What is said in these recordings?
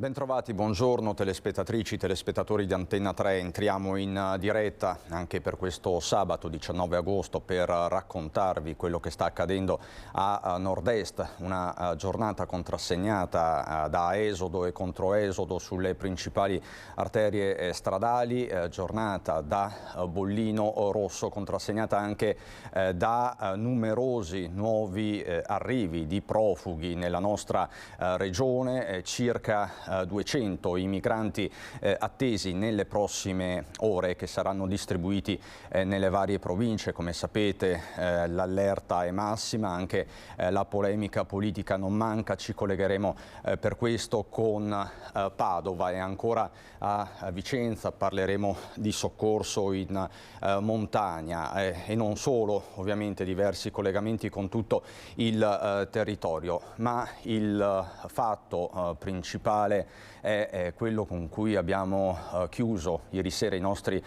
Bentrovati, buongiorno telespettatrici, telespettatori di Antenna 3. Entriamo in diretta anche per questo sabato 19 agosto per raccontarvi quello che sta accadendo a nord-est, una giornata contrassegnata da esodo e controesodo sulle principali arterie stradali, giornata da bollino rosso contrassegnata anche da numerosi nuovi arrivi di profughi nella nostra regione, circa 200 i migranti attesi nelle prossime ore che saranno distribuiti nelle varie province. Come sapete l'allerta è massima, anche la polemica politica non manca. Ci collegheremo per questo con Padova e ancora a Vicenza. Parleremo di soccorso in montagna e non solo, ovviamente diversi collegamenti con tutto il territorio, ma il fatto principale è quello con cui abbiamo chiuso ieri sera i nostri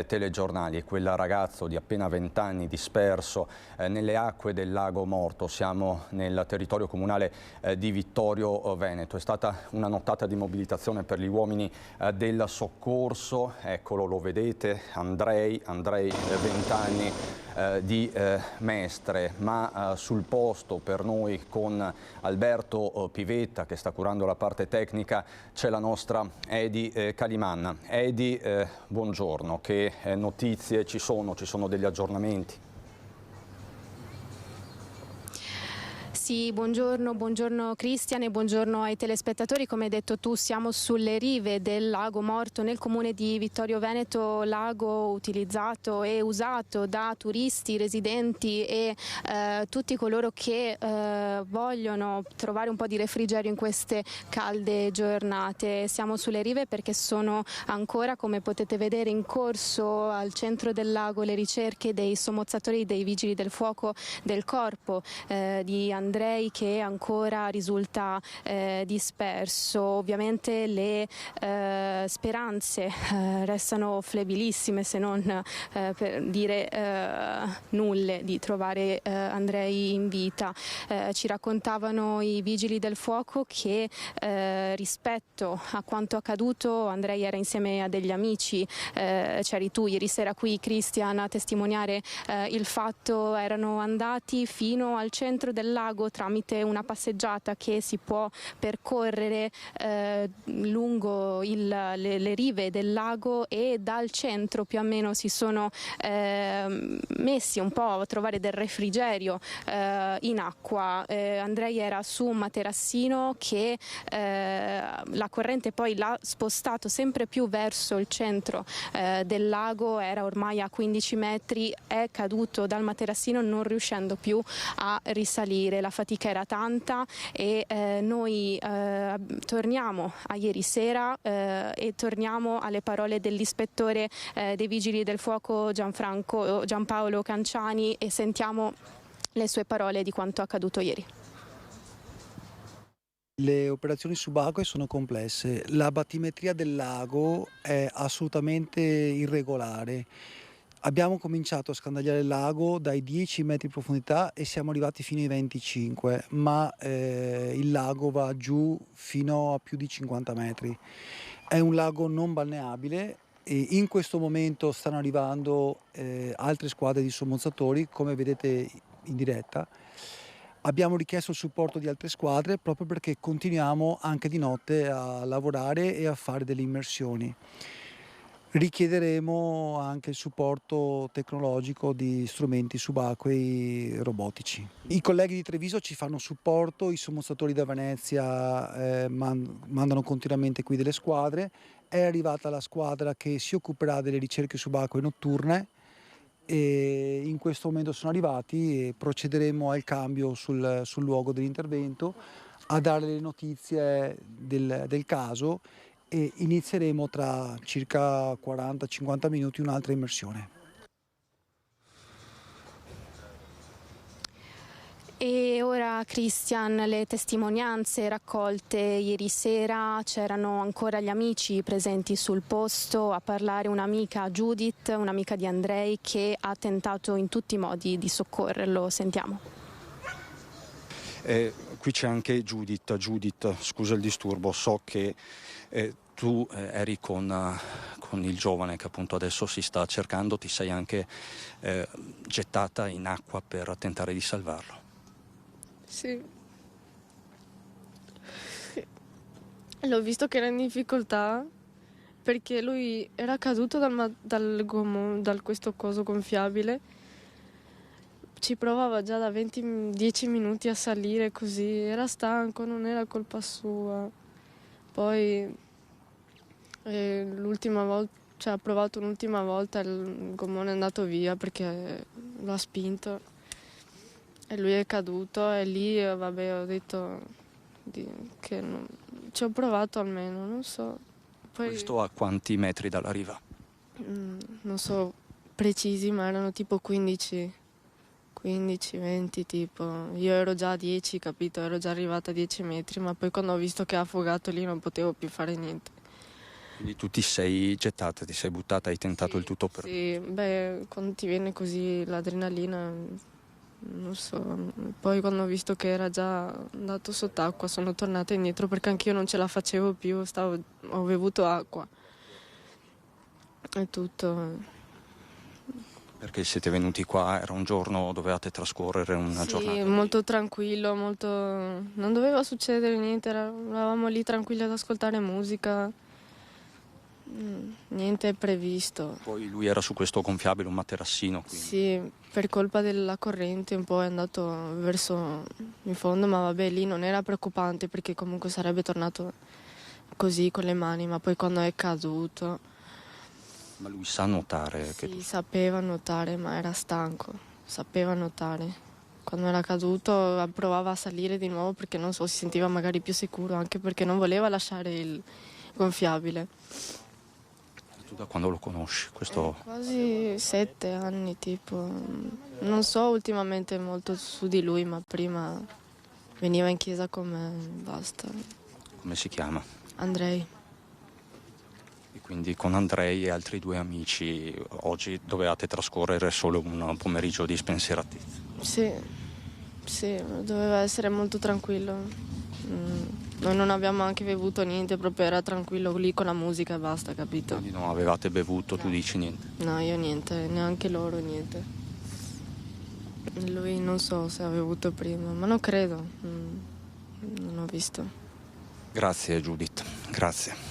telegiornali, quel ragazzo di appena 20 anni disperso nelle acque del lago Morto. Siamo nel territorio comunale di Vittorio Veneto. È stata una nottata di mobilitazione per gli uomini del soccorso. Eccolo, lo vedete, Andrei 20 anni di Mestre, ma sul posto per noi con Alberto Pivetta, che sta curando la parte tecnica, c'è la nostra Edi Calimanna. Edi, buongiorno, che notizie ci sono? Ci sono degli aggiornamenti? Sì, buongiorno Cristian e buongiorno ai telespettatori. Come hai detto tu, siamo sulle rive del lago Morto nel comune di Vittorio Veneto, lago utilizzato e usato da turisti, residenti e tutti coloro che vogliono trovare un po' di refrigerio in queste calde giornate. Siamo sulle rive perché sono ancora, come potete vedere, in corso al centro del lago le ricerche dei sommozzatori, dei vigili del fuoco, del corpo di Andrei, che ancora risulta disperso. Ovviamente le speranze restano flebilissime, se non per dire nulle, di trovare Andrei in vita. Ci raccontavano i vigili del fuoco che rispetto a quanto accaduto Andrei era insieme a degli amici. C'eri tu ieri sera qui, Cristian, a testimoniare il fatto. Erano andati fino al centro del lago tramite una passeggiata che si può percorrere lungo le rive del lago, e dal centro più o meno si sono messi un po' a trovare del refrigerio in acqua. Andrei era su un materassino che la corrente poi l'ha spostato sempre più verso il centro del lago. Era ormai a 15 metri, è caduto dal materassino non riuscendo più a risalire. La fatica era tanta e noi torniamo a ieri sera e torniamo alle parole dell'ispettore dei Vigili del Fuoco Giampaolo Canciani e sentiamo le sue parole di quanto accaduto ieri. Le operazioni subacquee sono complesse, la battimetria del lago è assolutamente irregolare. Abbiamo cominciato a scandagliare il lago dai 10 metri di profondità e siamo arrivati fino ai 25, ma il lago va giù fino a più di 50 metri. È un lago non balneabile e in questo momento stanno arrivando altre squadre di sommozzatori, come vedete in diretta. Abbiamo richiesto il supporto di altre squadre proprio perché continuiamo anche di notte a lavorare e a fare delle immersioni. Richiederemo anche il supporto tecnologico di strumenti subacquei robotici. I colleghi di Treviso ci fanno supporto, i sommozzatori da Venezia mandano continuamente qui delle squadre. È arrivata la squadra che si occuperà delle ricerche subacquee notturne e in questo momento sono arrivati e procederemo al cambio sul luogo dell'intervento, a dare le notizie del caso, e inizieremo tra circa 40-50 minuti un'altra immersione. E ora, Cristian, le testimonianze raccolte ieri sera, c'erano ancora gli amici presenti sul posto a parlare, un'amica, Judith, un'amica di Andrei, che ha tentato in tutti i modi di soccorrerlo. Sentiamo. Qui c'è anche Judith. Judith, scusa il disturbo, so che tu eri con il giovane che appunto adesso si sta cercando, ti sei anche gettata in acqua per tentare di salvarlo. Sì. L'ho visto che era in difficoltà perché lui era caduto dal questo coso gonfiabile. Ci provava già da 10 minuti a salire così, era stanco, non era colpa sua. Poi l'ultima volta, cioè, ha provato un'ultima volta, il gommone è andato via perché lo ha spinto e lui è caduto e lì vabbè ho detto che ci ho provato almeno, non so. Poi, Questo a quanti metri dalla riva? non so precisi, ma erano tipo 15, 20 tipo. Io ero già a 10, capito? Ero già arrivata a 10 metri, ma poi quando ho visto che ha affogato lì non potevo più fare niente. Quindi tu ti sei gettata, ti sei buttata, hai tentato il tutto per... Sì, beh, quando ti viene così l'adrenalina, non so. Poi quando ho visto che era già andato sott'acqua sono tornata indietro perché anch'io non ce la facevo più, ho bevuto acqua. È tutto. Perché siete venuti qua, era un giorno, dovevate trascorrere una giornata? Sì, molto tranquillo, molto... non doveva succedere niente, eravamo lì tranquilli ad ascoltare musica, niente previsto. Poi lui era su questo gonfiabile, un materassino. Quindi. Sì, per colpa della corrente un po' è andato verso il fondo, ma vabbè, lì non era preoccupante perché comunque sarebbe tornato così con le mani, ma poi quando è caduto... Ma lui sa nuotare? Sì, sapeva nuotare, ma era stanco, sapeva nuotare. Quando era caduto provava a salire di nuovo perché non so, si sentiva magari più sicuro, anche perché non voleva lasciare il gonfiabile. Tu da quando lo conosci? Questo... Quasi 7 anni, tipo. Non so ultimamente molto su di lui, ma prima veniva in chiesa con me, basta. Come si chiama? Andrei. E quindi con Andrei e altri 2 amici oggi dovevate trascorrere solo un pomeriggio di spensieratezza. Sì, doveva essere molto tranquillo. Noi non abbiamo anche bevuto niente, proprio era tranquillo lì con la musica e basta, capito? Quindi non avevate bevuto, tu dici niente? No, io niente, neanche loro niente. Lui non so se ha bevuto prima, ma non credo. Non ho visto. Grazie Judith, grazie.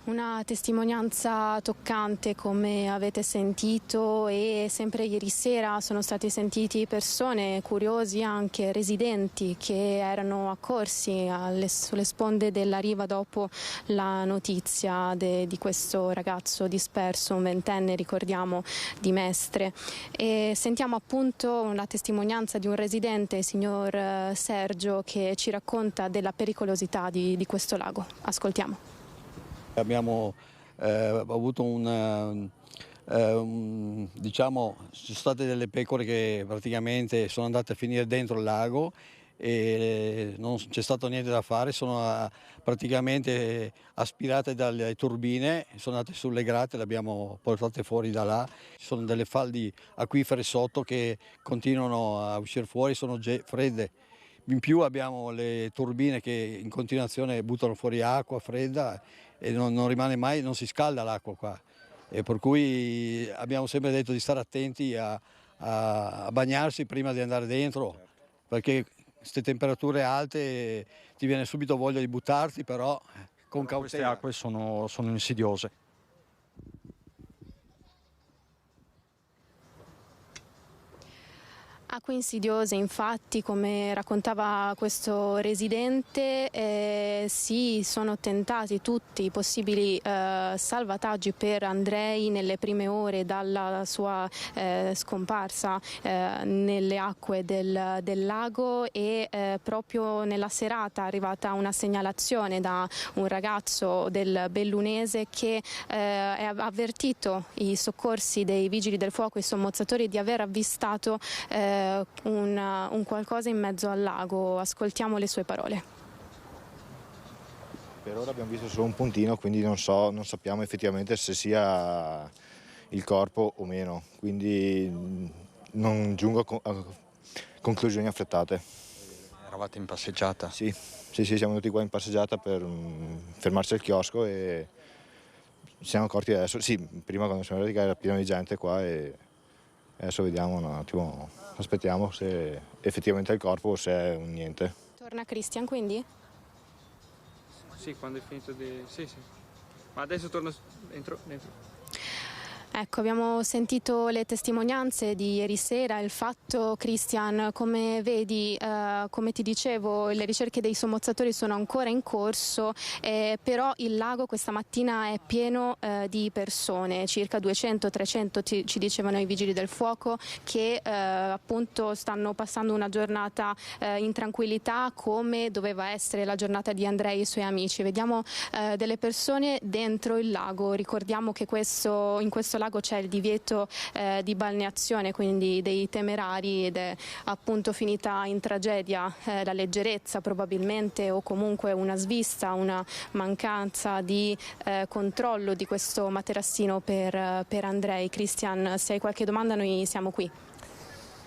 Una testimonianza toccante, come avete sentito, e sempre ieri sera sono stati sentiti persone, curiosi, anche residenti, che erano accorsi sulle sponde della riva dopo la notizia di questo ragazzo disperso, un ventenne, ricordiamo, di Mestre. E sentiamo appunto la testimonianza di un residente, signor Sergio, che ci racconta della pericolosità di questo lago. Ascoltiamo. Abbiamo avuto diciamo, ci sono state delle pecore che praticamente sono andate a finire dentro il lago e non c'è stato niente da fare, sono praticamente aspirate dalle turbine, sono andate sulle grate, le abbiamo portate fuori da là. Ci sono delle falde acquifere sotto che continuano a uscire fuori, sono fredde. In più abbiamo le turbine che in continuazione buttano fuori acqua fredda e non rimane mai, non si scalda l'acqua qua. E per cui abbiamo sempre detto di stare attenti a bagnarsi prima di andare dentro, perché queste temperature alte ti viene subito voglia di buttarti, però con cautela. Queste acque sono insidiose. Acque insidiose, infatti, come raccontava questo residente, si sono tentati tutti i possibili salvataggi per Andrei nelle prime ore dalla sua scomparsa nelle acque del lago, e proprio nella serata è arrivata una segnalazione da un ragazzo del Bellunese che ha avvertito i soccorsi dei vigili del fuoco, i sommozzatori, di aver avvistato un qualcosa in mezzo al lago. Ascoltiamo le sue parole. Per ora abbiamo visto solo un puntino, quindi non sappiamo effettivamente se sia il corpo o meno, quindi non giungo a conclusioni affrettate. Eravate in passeggiata? Sì, siamo venuti qua in passeggiata per fermarci al chiosco e ci siamo accorti adesso. Sì, prima quando siamo arrivati era pieno di gente qua e adesso vediamo un attimo, aspettiamo se effettivamente è il corpo o se è un niente. Torna Christian quindi? Sì, quando è finito di... Sì. Ma adesso torno dentro. Ecco, abbiamo sentito le testimonianze di ieri sera, il fatto, Christian, come vedi, come ti dicevo, le ricerche dei sommozzatori sono ancora in corso, però il lago questa mattina è pieno di persone, circa 200-300 ci dicevano i vigili del fuoco, che appunto stanno passando una giornata in tranquillità come doveva essere la giornata di Andrei e i suoi amici. Vediamo delle persone dentro il lago, ricordiamo che in questo lago c'è il divieto di balneazione, quindi dei temerari, ed è appunto finita in tragedia la leggerezza probabilmente, o comunque una svista, una mancanza di controllo di questo materassino per Andrei. Christian, se hai qualche domanda noi siamo qui.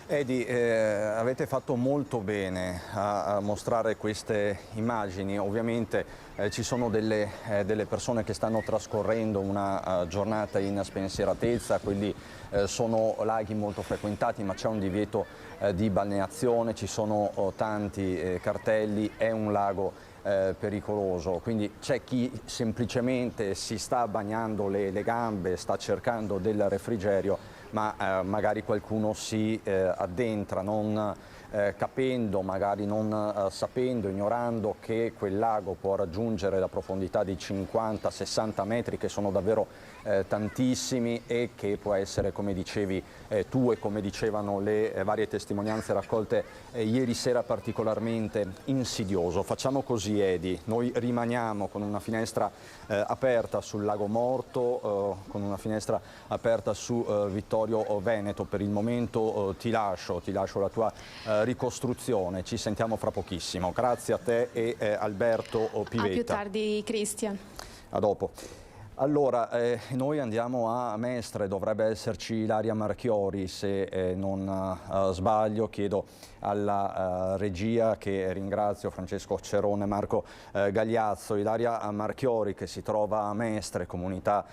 Edi, avete fatto molto bene a mostrare queste immagini. Ovviamente ci sono delle persone che stanno trascorrendo una giornata in spensieratezza, quelli sono laghi molto frequentati, ma c'è un divieto di balneazione, ci sono tanti cartelli, è un lago pericoloso, quindi c'è chi semplicemente si sta bagnando le gambe, sta cercando del refrigerio, ma magari qualcuno si addentra non capendo, magari non sapendo, ignorando che quel lago può raggiungere la profondità di 50-60 metri, che sono davvero tantissimi, e che può essere, come dicevi tu e come dicevano le varie testimonianze raccolte ieri sera, particolarmente insidioso. Facciamo così, Edi, noi rimaniamo con una finestra aperta sul Lago Morto, con una finestra aperta su Vittorio Veneto. Per il momento ti lascio la tua ricostruzione, ci sentiamo fra pochissimo. Grazie a te e Alberto Pivetta. A più tardi, Christian. A dopo. Allora, noi andiamo a Mestre, dovrebbe esserci Ilaria Marchiori, se non sbaglio. Chiedo alla regia, che ringrazio, Francesco Cerone e Marco Gagliazzo. Ilaria Marchiori, che si trova a Mestre, comunità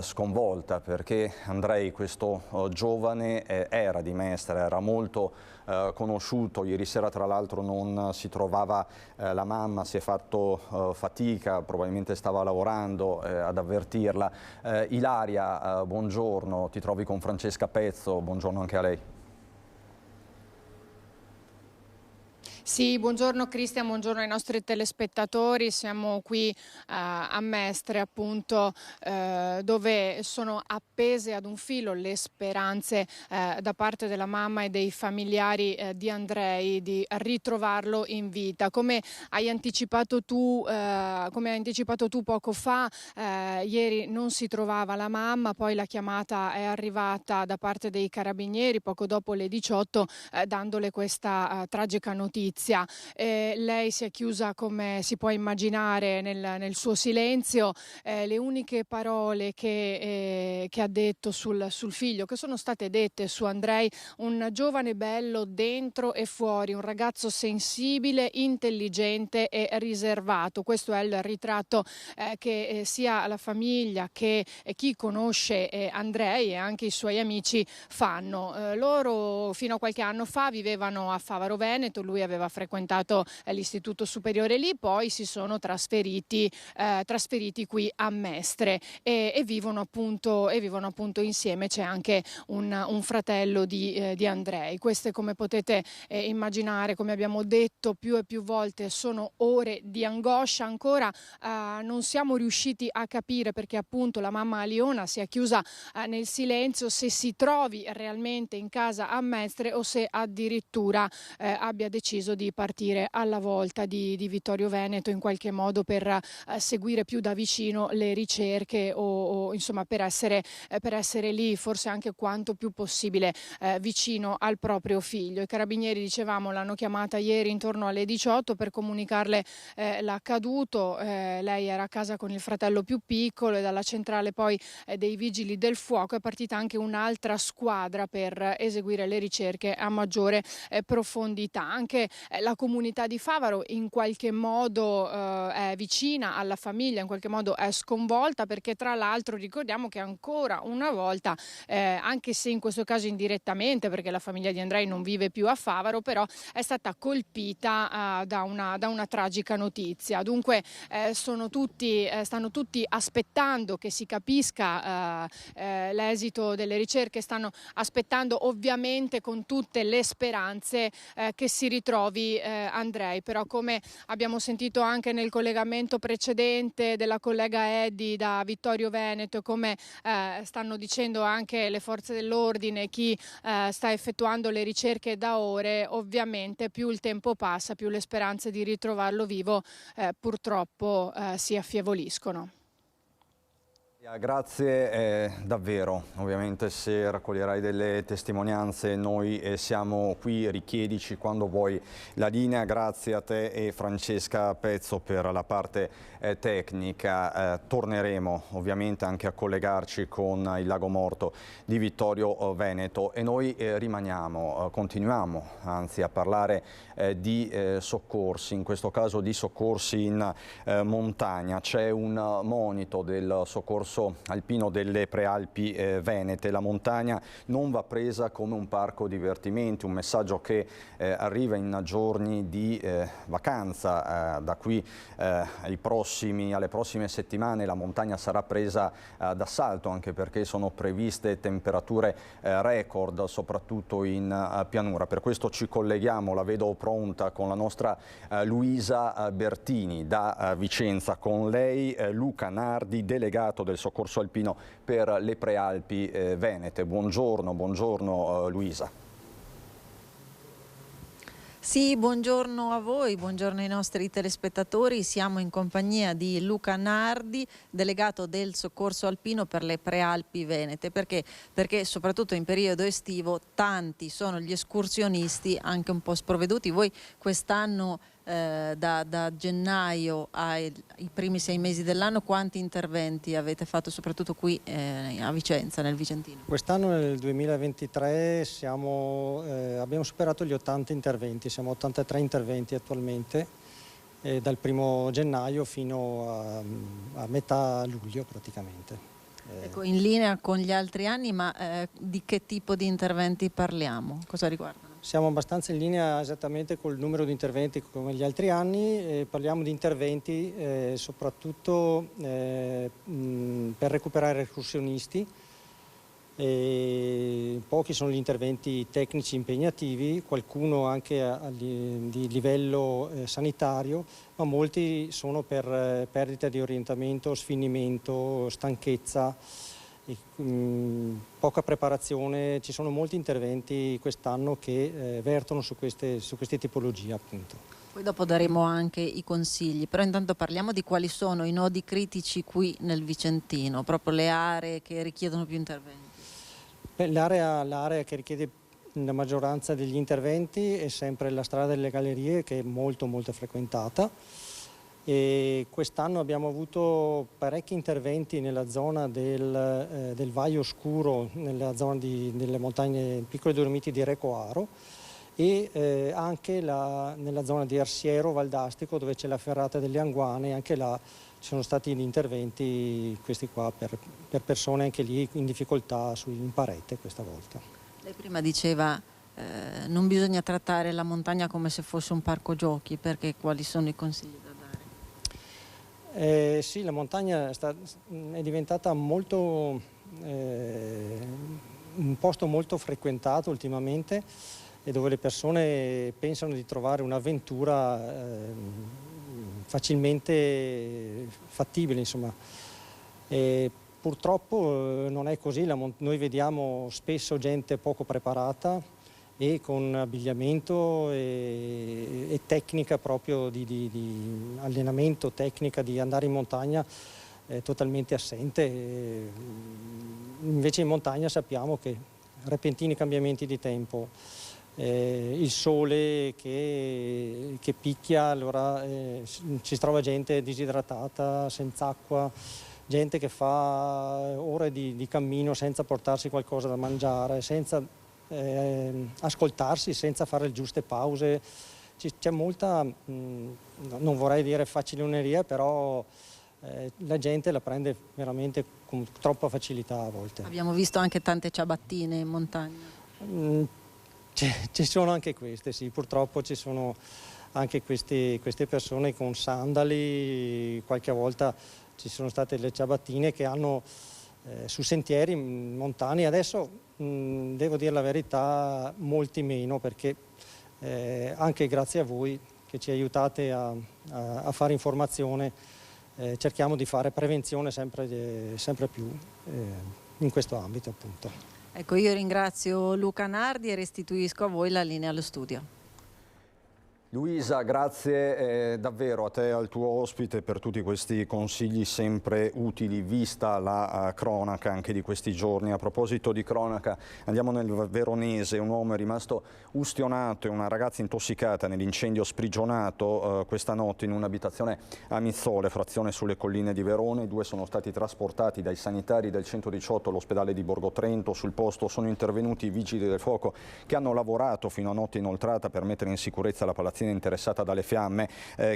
sconvolta, perché Andrei, questo giovane, era di Mestre, era molto conosciuto. Ieri sera tra l'altro non si trovava la mamma, si è fatto fatica, probabilmente stava lavorando ad avvertirla. Ilaria, buongiorno, ti trovi con Francesca Pezzo, buongiorno anche a lei. Sì, buongiorno Cristian, buongiorno ai nostri telespettatori. Siamo qui a Mestre, appunto, dove sono appese ad un filo le speranze da parte della mamma e dei familiari di Andrei di ritrovarlo in vita. Come hai anticipato tu poco fa, ieri non si trovava la mamma, poi la chiamata è arrivata da parte dei carabinieri poco dopo le 18, dandole questa tragica notizia. Lei si è chiusa, come si può immaginare, nel suo silenzio. Le uniche parole che ha detto sul figlio, che sono state dette su Andrei: un giovane bello dentro e fuori, un ragazzo sensibile, intelligente e riservato. Questo è il ritratto che sia la famiglia che chi conosce Andrei e anche i suoi amici fanno. Loro fino a qualche anno fa vivevano a Favaro Veneto, lui aveva frequentato l'istituto superiore lì, poi si sono trasferiti qui a Mestre e vivono appunto insieme. C'è anche un fratello di Andrei. Queste, come potete immaginare, come abbiamo detto più e più volte, sono ore di angoscia. Ancora non siamo riusciti a capire perché appunto la mamma Aliona si è chiusa nel silenzio, se si trovi realmente in casa a Mestre o se addirittura abbia deciso di di partire alla volta di Vittorio Veneto in qualche modo per seguire più da vicino le ricerche o insomma per essere lì forse anche quanto più possibile vicino al proprio figlio. I carabinieri, dicevamo, l'hanno chiamata ieri intorno alle 18 per comunicarle l'accaduto. Lei era a casa con il fratello più piccolo e dalla centrale poi dei vigili del fuoco è partita anche un'altra squadra per eseguire le ricerche a maggiore profondità. Anche la comunità di Favaro in qualche modo è vicina alla famiglia, in qualche modo è sconvolta, perché tra l'altro ricordiamo che ancora una volta, anche se in questo caso indirettamente, perché la famiglia di Andrei non vive più a Favaro, però è stata colpita da una tragica notizia. Dunque stanno tutti aspettando che si capisca l'esito delle ricerche, stanno aspettando ovviamente con tutte le speranze che si ritrovi Andrei. Però, come abbiamo sentito anche nel collegamento precedente della collega Eddy da Vittorio Veneto, come stanno dicendo anche le forze dell'ordine, chi sta effettuando le ricerche da ore, ovviamente più il tempo passa, più le speranze di ritrovarlo vivo purtroppo si affievoliscono. Grazie davvero, ovviamente se raccoglierai delle testimonianze noi siamo qui, richiedici quando vuoi la linea. Grazie a te e Francesca Pezzo per la parte tecnica. Torneremo ovviamente anche a collegarci con il Lago Morto di Vittorio Veneto e noi continuiamo anzi a parlare di soccorsi, in questo caso di soccorsi in montagna. C'è un monito del soccorso alpino delle Prealpi Venete. La montagna non va presa come un parco divertimenti, un messaggio che arriva in giorni di vacanza. Da qui alle prossime settimane la montagna sarà presa d'assalto, anche perché sono previste temperature record, soprattutto in pianura. Per questo ci colleghiamo, la vedo pronta, con la nostra Luisa Bertini da Vicenza. Con lei Luca Nardi, delegato del soccorso alpino per le Prealpi Venete. Buongiorno Luisa. Sì, buongiorno a voi, buongiorno ai nostri telespettatori. Siamo in compagnia di Luca Nardi, delegato del soccorso alpino per le Prealpi Venete. Perché soprattutto in periodo estivo tanti sono gli escursionisti anche un po' sprovveduti. Voi quest'anno da gennaio ai primi 6 mesi dell'anno quanti interventi avete fatto, soprattutto qui a Vicenza, nel Vicentino? Quest'anno, nel 2023, abbiamo superato gli 80 interventi, siamo a 83 interventi attualmente, dal 1° gennaio fino a metà luglio praticamente. Ecco, in linea con gli altri anni, ma di che tipo di interventi parliamo? Cosa riguardano? Siamo abbastanza in linea esattamente col numero di interventi come gli altri anni. Parliamo di interventi soprattutto per recuperare escursionisti. Pochi sono gli interventi tecnici impegnativi, qualcuno anche di livello sanitario, ma molti sono per perdita di orientamento, sfinimento, stanchezza. Poca preparazione. Ci sono molti interventi quest'anno che vertono su queste tipologie, appunto. Poi dopo daremo anche i consigli, però intanto parliamo di quali sono i nodi critici qui nel Vicentino, proprio le aree che richiedono più interventi. L'area che richiede la maggioranza degli interventi è sempre la strada delle gallerie, che è molto frequentata. E quest'anno abbiamo avuto parecchi interventi nella zona del Valle Oscuro, nella zona delle montagne piccole Dolomiti di Recoaro, e anche nella zona di Arsiero, Valdastico, dove c'è la ferrata delle Anguane. Anche là ci sono stati gli interventi, questi qua, per persone anche lì in difficoltà in parete questa volta. Lei prima diceva non bisogna trattare la montagna come se fosse un parco giochi, perché quali sono i consigli da dare? Sì, la montagna è diventata un posto molto frequentato ultimamente, e dove le persone pensano di trovare un'avventura facilmente fattibile, insomma. Purtroppo non è così. Noi vediamo spesso gente poco preparata, e con abbigliamento e tecnica proprio di allenamento, tecnica di andare in montagna totalmente assente. Invece in montagna sappiamo che repentini cambiamenti di tempo, il sole che picchia, allora ci trova gente disidratata, senza acqua, gente che fa ore di cammino senza portarsi qualcosa da mangiare, senza ascoltarsi, senza fare le giuste pause. C'è molta, non vorrei dire faciloneria, però la gente la prende veramente con troppa facilità a volte. Abbiamo visto anche tante ciabattine in montagna. Ci sono anche queste, sì, purtroppo ci sono anche queste persone con sandali, qualche volta ci sono state le ciabattine che hanno su sentieri montani. Adesso devo dire la verità, molti meno, perché anche grazie a voi che ci aiutate a fare informazione, cerchiamo di fare prevenzione sempre più in questo ambito, appunto. Ecco, io ringrazio Luca Nardi e restituisco a voi la linea allo studio. Luisa, grazie davvero a te e al tuo ospite per tutti questi consigli sempre utili, vista la cronaca anche di questi giorni. A proposito di cronaca, andiamo nel Veronese. Un uomo è rimasto ustionato e una ragazza intossicata nell'incendio sprigionato questa notte in un'abitazione a Mizzole, frazione sulle colline di Verona. I due sono stati trasportati dai sanitari del 118 all'ospedale di Borgo Trento. Sul posto sono intervenuti i vigili del fuoco che hanno lavorato fino a notte inoltrata per mettere in sicurezza la palazzina interessata dalle fiamme,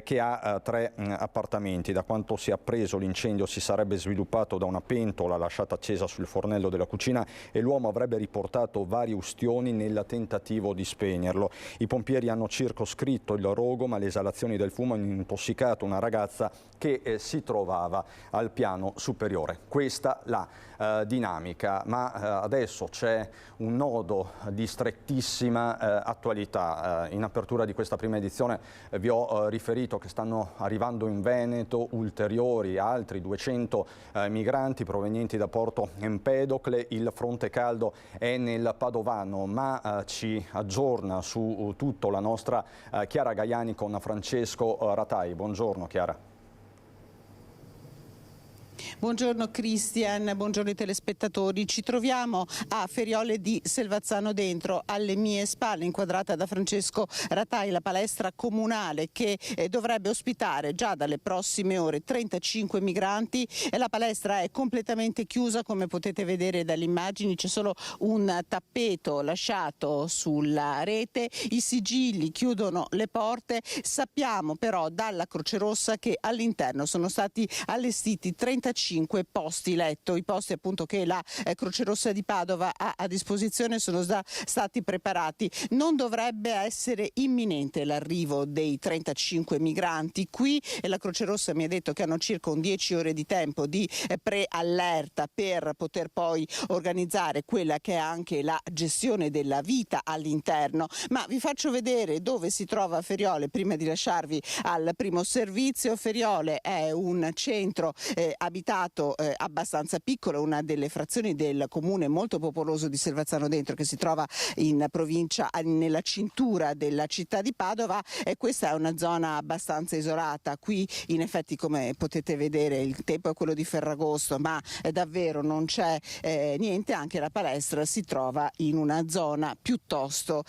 che ha 3 appartamenti. Da quanto si è appreso, l'incendio si sarebbe sviluppato da una pentola lasciata accesa sul fornello della cucina e l'uomo avrebbe riportato vari ustioni nel tentativo di spegnerlo. I pompieri hanno circoscritto il rogo, ma le esalazioni del fumo hanno intossicato una ragazza che si trovava al piano superiore. Questa la dinamica, ma adesso c'è un nodo di strettissima attualità. In apertura di questa prima edizione vi ho riferito che stanno arrivando in Veneto ulteriori altri 200 migranti provenienti da Porto Empedocle. Il fronte caldo è nel Padovano, ma ci aggiorna su tutto la nostra Chiara Gaiani con Francesco Ratai. Buongiorno Chiara. Buongiorno Cristian, buongiorno ai telespettatori. Ci troviamo a Feriole di Selvazzano Dentro, alle mie spalle, inquadrata da Francesco Ratai, la palestra comunale che dovrebbe ospitare già dalle prossime ore 35 migranti. La palestra è completamente chiusa, come potete vedere dalle immagini, c'è solo un tappeto lasciato sulla rete, i sigilli chiudono le porte. Sappiamo però dalla Croce Rossa che all'interno sono stati allestiti 35 posti letto, i posti appunto che la Croce Rossa di Padova ha a disposizione sono già stati preparati. Non dovrebbe essere imminente l'arrivo dei 35 migranti qui e la Croce Rossa mi ha detto che hanno circa 10 ore di tempo di preallerta per poter poi organizzare quella che è anche la gestione della vita all'interno. Ma vi faccio vedere dove si trova Feriole prima di lasciarvi al primo servizio. Feriole è un centro abitato abbastanza piccolo, una delle frazioni del comune molto popoloso di Selvazzano Dentro che si trova in provincia, nella cintura della città di Padova, e questa è una zona abbastanza isolata. Qui in effetti, come potete vedere, il tempo è quello di Ferragosto, ma davvero non c'è niente. Anche la palestra si trova in una zona piuttosto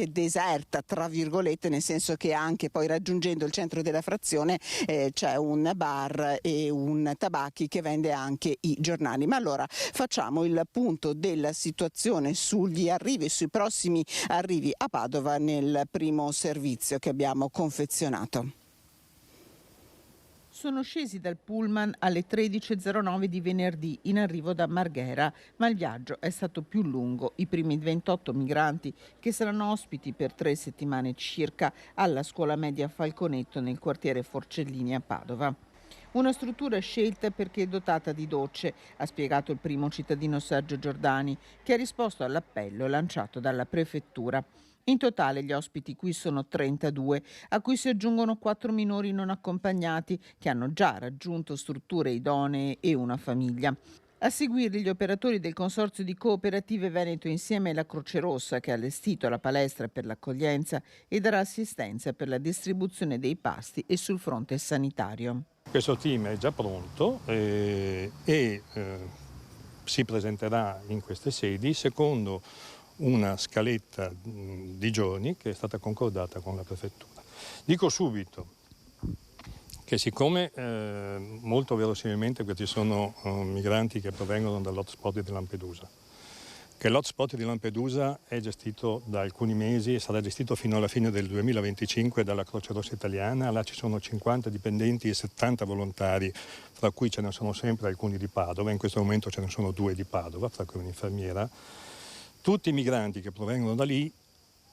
deserta, tra virgolette, nel senso che anche poi raggiungendo il centro della frazione c'è un bar e un tabacchi che vende anche i giornali. Ma allora facciamo il punto della situazione sugli arrivi, sui prossimi arrivi a Padova nel primo servizio che abbiamo confezionato. Sono scesi dal pullman alle 13.09 di venerdì in arrivo da Marghera, ma il viaggio è stato più lungo. I primi 28 migranti che saranno ospiti per 3 settimane circa alla scuola media Falconetto nel quartiere Forcellini a Padova. Una struttura scelta perché è dotata di docce, ha spiegato il primo cittadino Sergio Giordani, che ha risposto all'appello lanciato dalla prefettura. In totale gli ospiti qui sono 32, a cui si aggiungono 4 minori non accompagnati che hanno già raggiunto strutture idonee e una famiglia. A seguirli gli operatori del Consorzio di Cooperative Veneto insieme alla Croce Rossa, che ha allestito la palestra per l'accoglienza e darà assistenza per la distribuzione dei pasti e sul fronte sanitario. Questo team è già pronto e si presenterà in queste sedi secondo una scaletta di giorni che è stata concordata con la prefettura. Dico subito che siccome molto verosimilmente questi sono migranti che provengono dall'hotspot di Lampedusa, che l'hotspot di Lampedusa è gestito da alcuni mesi e sarà gestito fino alla fine del 2025 dalla Croce Rossa Italiana, là ci sono 50 dipendenti e 70 volontari, fra cui ce ne sono sempre alcuni di Padova, in questo momento ce ne sono 2 di Padova, fra cui un'infermiera. Tutti i migranti che provengono da lì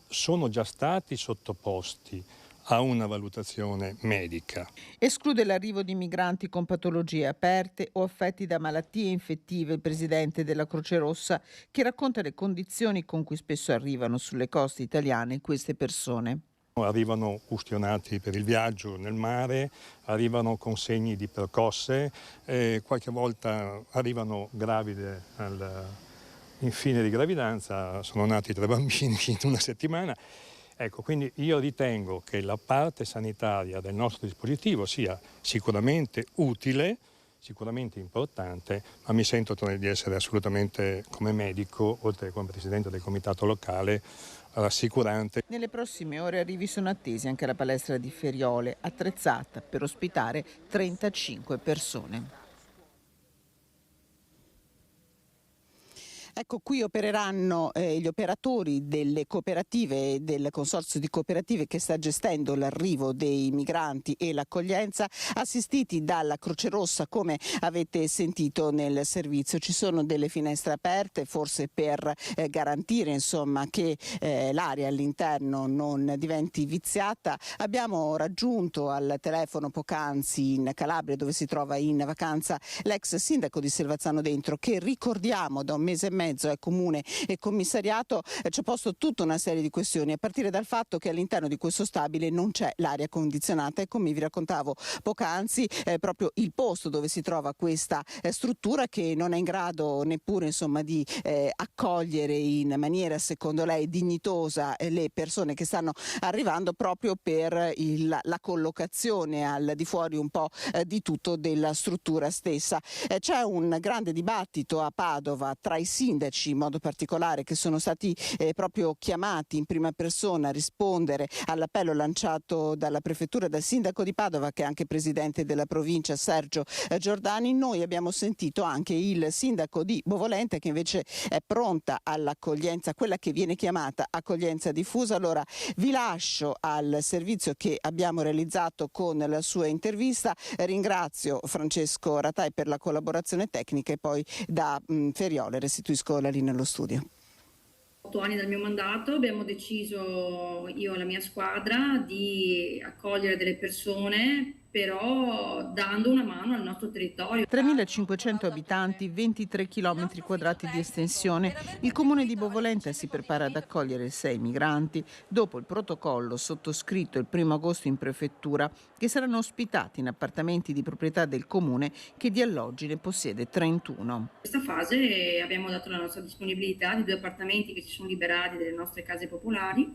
sono già stati sottoposti a una valutazione medica. Esclude l'arrivo di migranti con patologie aperte o affetti da malattie infettive il presidente della Croce Rossa, che racconta le condizioni con cui spesso arrivano sulle coste italiane queste persone. Arrivano ustionati per il viaggio nel mare, arrivano con segni di percosse, qualche volta arrivano gravide in fine di gravidanza, sono nati 3 bambini in una settimana. Ecco, quindi io ritengo che la parte sanitaria del nostro dispositivo sia sicuramente utile, sicuramente importante, ma mi sento di essere assolutamente, come medico, oltre che come presidente del comitato locale, rassicurante. Nelle prossime ore arrivi sono attesi anche alla palestra di Feriole, attrezzata per ospitare 35 persone. Ecco, qui opereranno gli operatori delle cooperative e del consorzio di cooperative che sta gestendo l'arrivo dei migranti e l'accoglienza, assistiti dalla Croce Rossa, come avete sentito nel servizio. Ci sono delle finestre aperte, forse per garantire insomma, che l'aria all'interno non diventi viziata. Abbiamo raggiunto al telefono poc'anzi in Calabria, dove si trova in vacanza l'ex sindaco di Selvazzano Dentro, che ricordiamo da un mese e mezzo è comune e commissariato, ci ha posto tutta una serie di questioni, a partire dal fatto che all'interno di questo stabile non c'è l'aria condizionata e, come vi raccontavo poc'anzi, proprio il posto dove si trova questa struttura, che non è in grado neppure insomma di accogliere in maniera secondo lei dignitosa le persone che stanno arrivando, proprio per la collocazione al di fuori un po' di tutto della struttura stessa. C'è un grande dibattito a Padova tra i sindaci in modo particolare, che sono stati proprio chiamati in prima persona a rispondere all'appello lanciato dalla prefettura, dal sindaco di Padova, che è anche presidente della provincia, Sergio Giordani. Noi abbiamo sentito anche il sindaco di Bovolente, che invece è pronta all'accoglienza, quella che viene chiamata accoglienza diffusa. Allora vi lascio al servizio che abbiamo realizzato con la sua intervista. Ringrazio Francesco Ratai per la collaborazione tecnica e poi da Feriole restituisco la linea allo studio. 8 anni dal mio mandato abbiamo deciso, io e la mia squadra, di accogliere delle persone, però dando una mano al nostro territorio. 3.500 abitanti, 23 km quadrati di estensione. Il comune di Bovolente si prepara ad accogliere 6 migranti dopo il protocollo sottoscritto il 1° agosto in prefettura, che saranno ospitati in appartamenti di proprietà del comune, che di alloggi ne possiede 31. In questa fase abbiamo dato la nostra disponibilità di 2 appartamenti che si sono liberati delle nostre case popolari,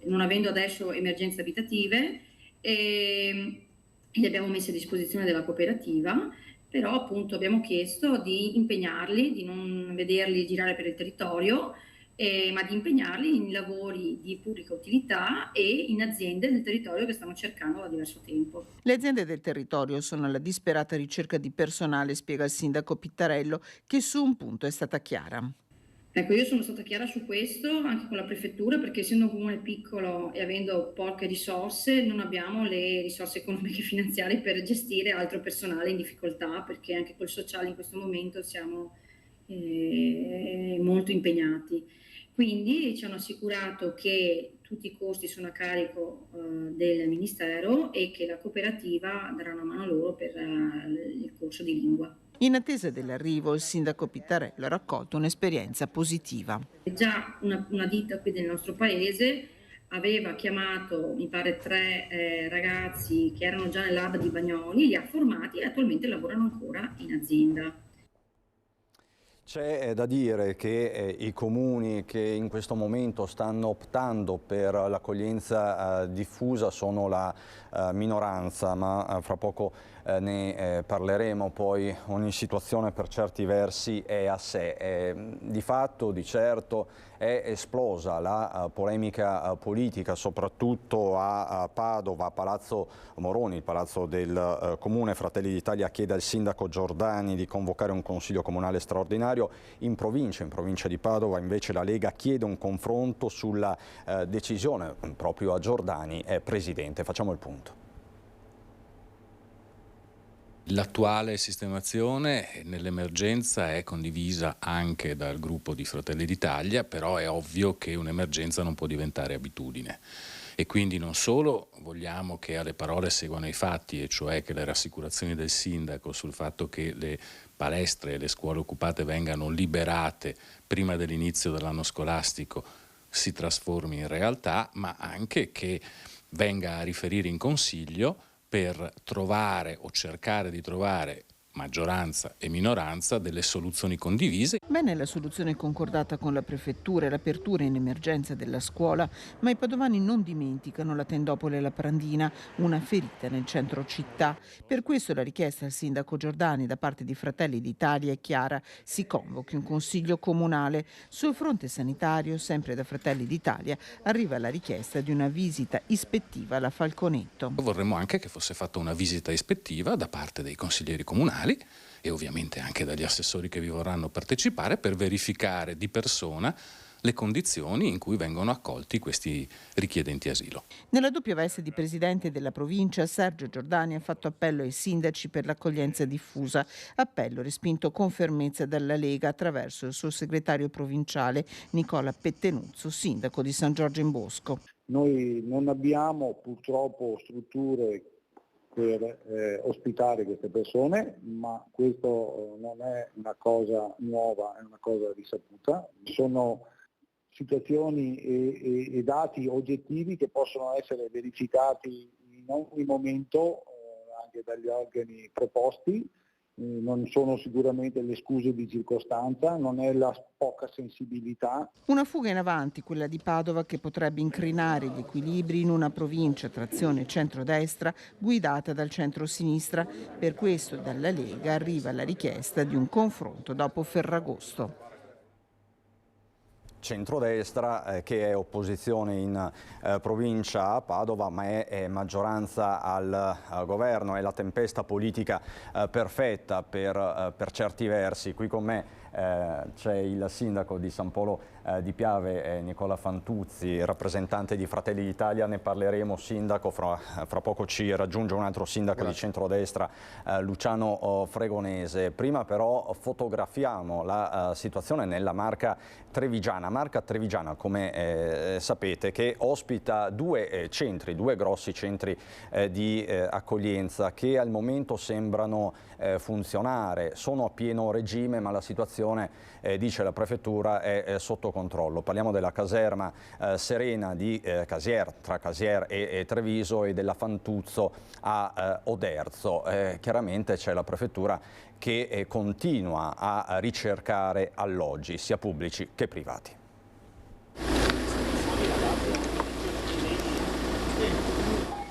non avendo adesso emergenze abitative, e li abbiamo messi a disposizione della cooperativa, però appunto abbiamo chiesto di impegnarli, di non vederli girare per il territorio, ma di impegnarli in lavori di pubblica utilità e in aziende del territorio che stanno cercando da diverso tempo. Le aziende del territorio sono alla disperata ricerca di personale, spiega il sindaco Pittarello, che su un punto è stata chiara. Ecco, io sono stata chiara su questo anche con la prefettura, perché essendo un comune piccolo e avendo poche risorse non abbiamo le risorse economiche e finanziarie per gestire altro personale in difficoltà, perché anche col sociale in questo momento siamo molto impegnati. Quindi ci hanno assicurato che tutti i costi sono a carico del Ministero e che la cooperativa darà una mano loro per il corso di lingua. In attesa dell'arrivo, il sindaco Pittarello ha raccolto un'esperienza positiva. Già una ditta qui del nostro paese aveva chiamato, mi pare, 3 ragazzi che erano già nell'hub di Bagnoli, li ha formati e attualmente lavorano ancora in azienda. C'è da dire che i comuni che in questo momento stanno optando per l'accoglienza diffusa sono la minoranza, ma fra poco ne parleremo. Poi ogni situazione per certi versi è a sé. Di fatto, di certo, è esplosa la polemica politica, soprattutto a Padova, a Palazzo Moroni, il palazzo del Comune. Fratelli d'Italia chiede al sindaco Giordani di convocare un consiglio comunale straordinario. In provincia di Padova invece la Lega chiede un confronto sulla decisione proprio a Giordani, presidente. Facciamo il punto. L'attuale sistemazione nell'emergenza è condivisa anche dal gruppo di Fratelli d'Italia, però è ovvio che un'emergenza non può diventare abitudine. E quindi non solo vogliamo che alle parole seguano i fatti, e cioè che le rassicurazioni del sindaco sul fatto che le palestre e le scuole occupate vengano liberate prima dell'inizio dell'anno scolastico si trasformi in realtà, ma anche che venga a riferire in Consiglio per trovare o cercare di trovare, maggioranza e minoranza, delle soluzioni condivise. Bene la soluzione concordata con la prefettura e l'apertura in emergenza della scuola, ma i padovani non dimenticano la tendopoli e la Prandina, una ferita nel centro città. Per questo la richiesta al sindaco Giordani da parte di Fratelli d'Italia è chiara: si convochi un consiglio comunale. Sul fronte sanitario, sempre da Fratelli d'Italia, arriva la richiesta di una visita ispettiva alla Falconetto. Vorremmo anche che fosse fatta una visita ispettiva da parte dei consiglieri comunali e ovviamente anche dagli assessori che vi vorranno partecipare per verificare di persona le condizioni in cui vengono accolti questi richiedenti asilo. Nella doppia veste di presidente della provincia, Sergio Giordani ha fatto appello ai sindaci per l'accoglienza diffusa, appello respinto con fermezza dalla Lega attraverso il suo segretario provinciale Nicola Pettenuzzo, sindaco di San Giorgio in Bosco. Noi non abbiamo purtroppo strutture per ospitare queste persone, ma questo non è una cosa nuova, è una cosa risaputa. Sono situazioni e dati oggettivi che possono essere verificati in ogni momento anche dagli organi proposti. Non sono sicuramente le scuse di circostanza, non è la poca sensibilità. Una fuga in avanti, quella di Padova, che potrebbe incrinare gli equilibri in una provincia a trazione centrodestra guidata dal centro-sinistra. Per questo dalla Lega arriva la richiesta di un confronto dopo Ferragosto. Centrodestra che è opposizione in provincia a Padova, ma è maggioranza al governo, è la tempesta politica perfetta per certi versi. Qui con me c'è il sindaco di San Polo di Piave, Nicola Fantuzzi, rappresentante di Fratelli d'Italia. Ne parleremo, sindaco. Fra poco ci raggiunge un altro sindaco di centrodestra, Luciano Fregonese. Prima però fotografiamo la situazione nella Marca Trevigiana, come sapete, che ospita due grossi centri di accoglienza che al momento sembrano funzionare, sono a pieno regime, ma la situazione, dice la prefettura, è sotto controllo. Parliamo della caserma Serena di Casier, tra Casier e Treviso, e della Fantuzzo a Oderzo. Chiaramente c'è la prefettura che continua a ricercare alloggi, sia pubblici che privati.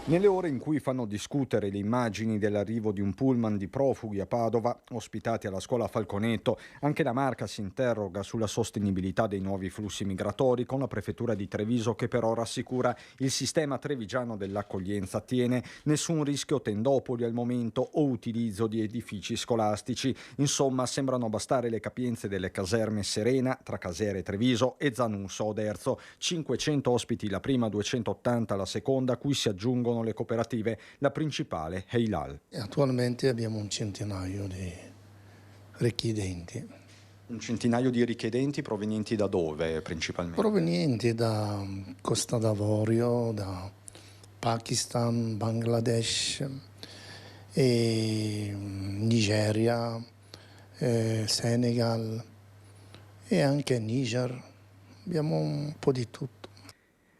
Nelle ore in cui fanno discutere le immagini dell'arrivo di un pullman di profughi a Padova, ospitati alla scuola Falconetto, anche la Marca si interroga sulla sostenibilità dei nuovi flussi migratori, con la prefettura di Treviso che però rassicura: il sistema trevigiano dell'accoglienza tiene, nessun rischio tendopoli al momento o utilizzo di edifici scolastici. Insomma, sembrano bastare le capienze delle caserme Serena, tra Casere e Treviso, e Zanusso a Oderzo. 500 ospiti la prima, 280 la seconda, a cui si aggiungono le cooperative, la principale è Hilal. Attualmente abbiamo un centinaio di richiedenti. Un centinaio di richiedenti provenienti da dove principalmente? Provenienti da Costa d'Avorio, da Pakistan, Bangladesh, Nigeria, Senegal e anche Niger. Abbiamo un po' di tutto.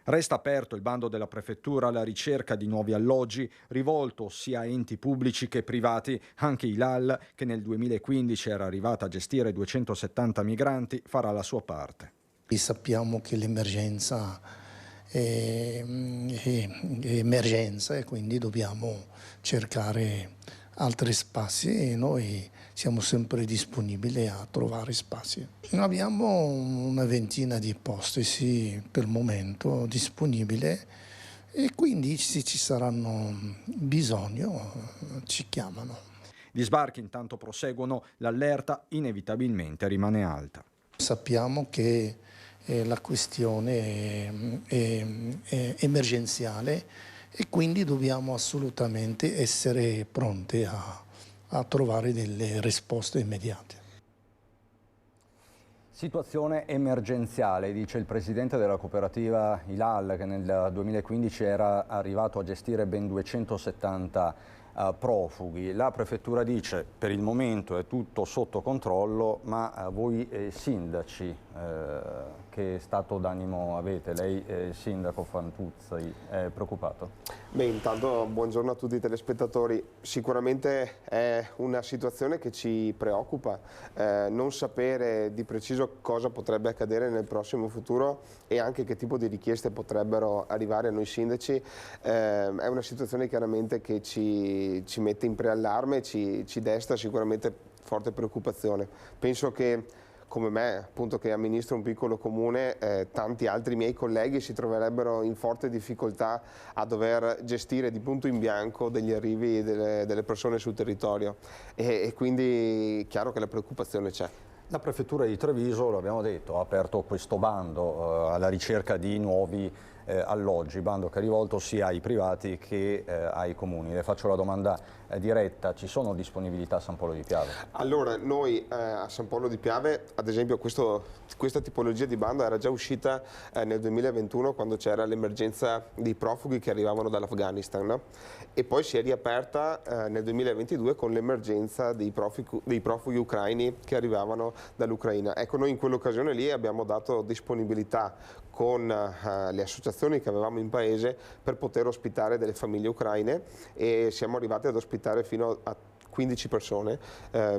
Resta aperto il bando della Prefettura alla ricerca di nuovi alloggi, rivolto sia a enti pubblici che privati. Anche Hilal, che nel 2015 era arrivata a gestire 270 migranti, farà la sua parte. Sappiamo che l'emergenza è emergenza e quindi dobbiamo cercare altri spazi e noi siamo sempre disponibili a trovare spazi. Abbiamo una ventina di posti sì, per il momento disponibili e quindi se ci saranno bisogno ci chiamano. Gli sbarchi intanto proseguono, l'allerta inevitabilmente rimane alta. Sappiamo che la questione è emergenziale e quindi dobbiamo assolutamente essere pronti a trovare delle risposte immediate. Situazione emergenziale, dice il presidente della cooperativa Hilal, che nel 2015 era arrivato a gestire ben 270 profughi. La prefettura dice per il momento è tutto sotto controllo, ma voi sindaci che stato d'animo avete? Lei, sindaco Fantuzzi, è preoccupato? Beh, intanto buongiorno a tutti i telespettatori. Sicuramente è una situazione che ci preoccupa, non sapere di preciso cosa potrebbe accadere nel prossimo futuro e anche che tipo di richieste potrebbero arrivare a noi sindaci, è una situazione chiaramente che ci mette in preallarme, ci desta sicuramente forte preoccupazione. Penso che come me, appunto, che amministro un piccolo comune, tanti altri miei colleghi si troverebbero in forte difficoltà a dover gestire di punto in bianco degli arrivi delle persone sul territorio e quindi è chiaro che la preoccupazione c'è. La prefettura di Treviso, lo abbiamo detto, ha aperto questo bando alla ricerca di nuovi alloggi, bando che è rivolto sia ai privati che ai comuni. Le faccio la domanda diretta, ci sono disponibilità a San Polo di Piave? Allora, noi a San Polo di Piave, ad esempio, questa tipologia di bando era già uscita nel 2021 quando c'era l'emergenza dei profughi che arrivavano dall'Afghanistan, no? E poi si è riaperta nel 2022 con l'emergenza dei profughi ucraini che arrivavano dall'Ucraina. Ecco, noi in quell'occasione lì abbiamo dato disponibilità con le associazioni che avevamo in paese per poter ospitare delle famiglie ucraine e siamo arrivati ad ospitare fino a 15 persone,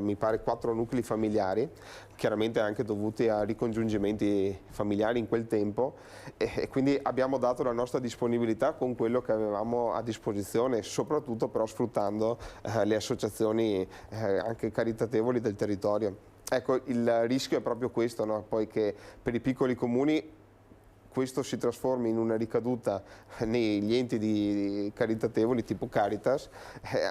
mi pare 4 nuclei familiari, chiaramente anche dovuti a ricongiungimenti familiari in quel tempo e quindi abbiamo dato la nostra disponibilità con quello che avevamo a disposizione, soprattutto però sfruttando le associazioni anche caritatevoli del territorio. Ecco, il rischio è proprio questo, no? Poi che per i piccoli comuni questo si trasformi in una ricaduta negli enti caritatevoli tipo Caritas,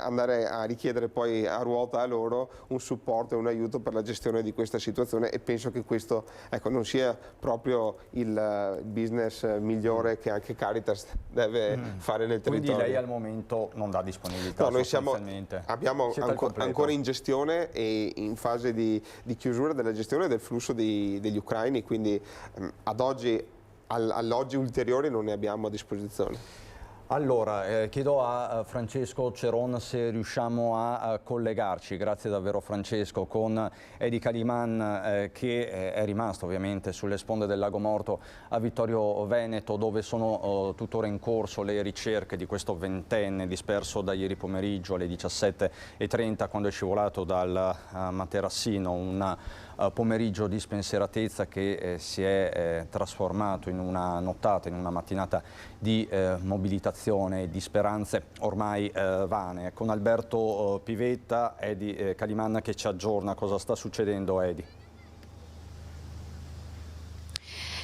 andare a richiedere poi a ruota a loro un supporto e un aiuto per la gestione di questa situazione e penso che questo non sia proprio il business migliore che anche Caritas deve fare nel territorio. Quindi lei al momento non dà disponibilità? No, noi abbiamo ancora in gestione e in fase di chiusura della gestione del flusso degli ucraini, quindi ad oggi alloggi ulteriori non ne abbiamo a disposizione. Allora, chiedo a Francesco Ceron se riusciamo a collegarci, grazie davvero Francesco, con Edi Caliman che è rimasto ovviamente sulle sponde del Lago Morto a Vittorio Veneto, dove sono tuttora in corso le ricerche di questo ventenne disperso da ieri pomeriggio alle 17:30 quando è scivolato dal materassino, un pomeriggio di spensieratezza che si è trasformato in una nottata, in una mattinata di mobilitazione e di speranze ormai vane. Con Alberto Pivetta, Edi Caliman che ci aggiorna. Cosa sta succedendo, Edi?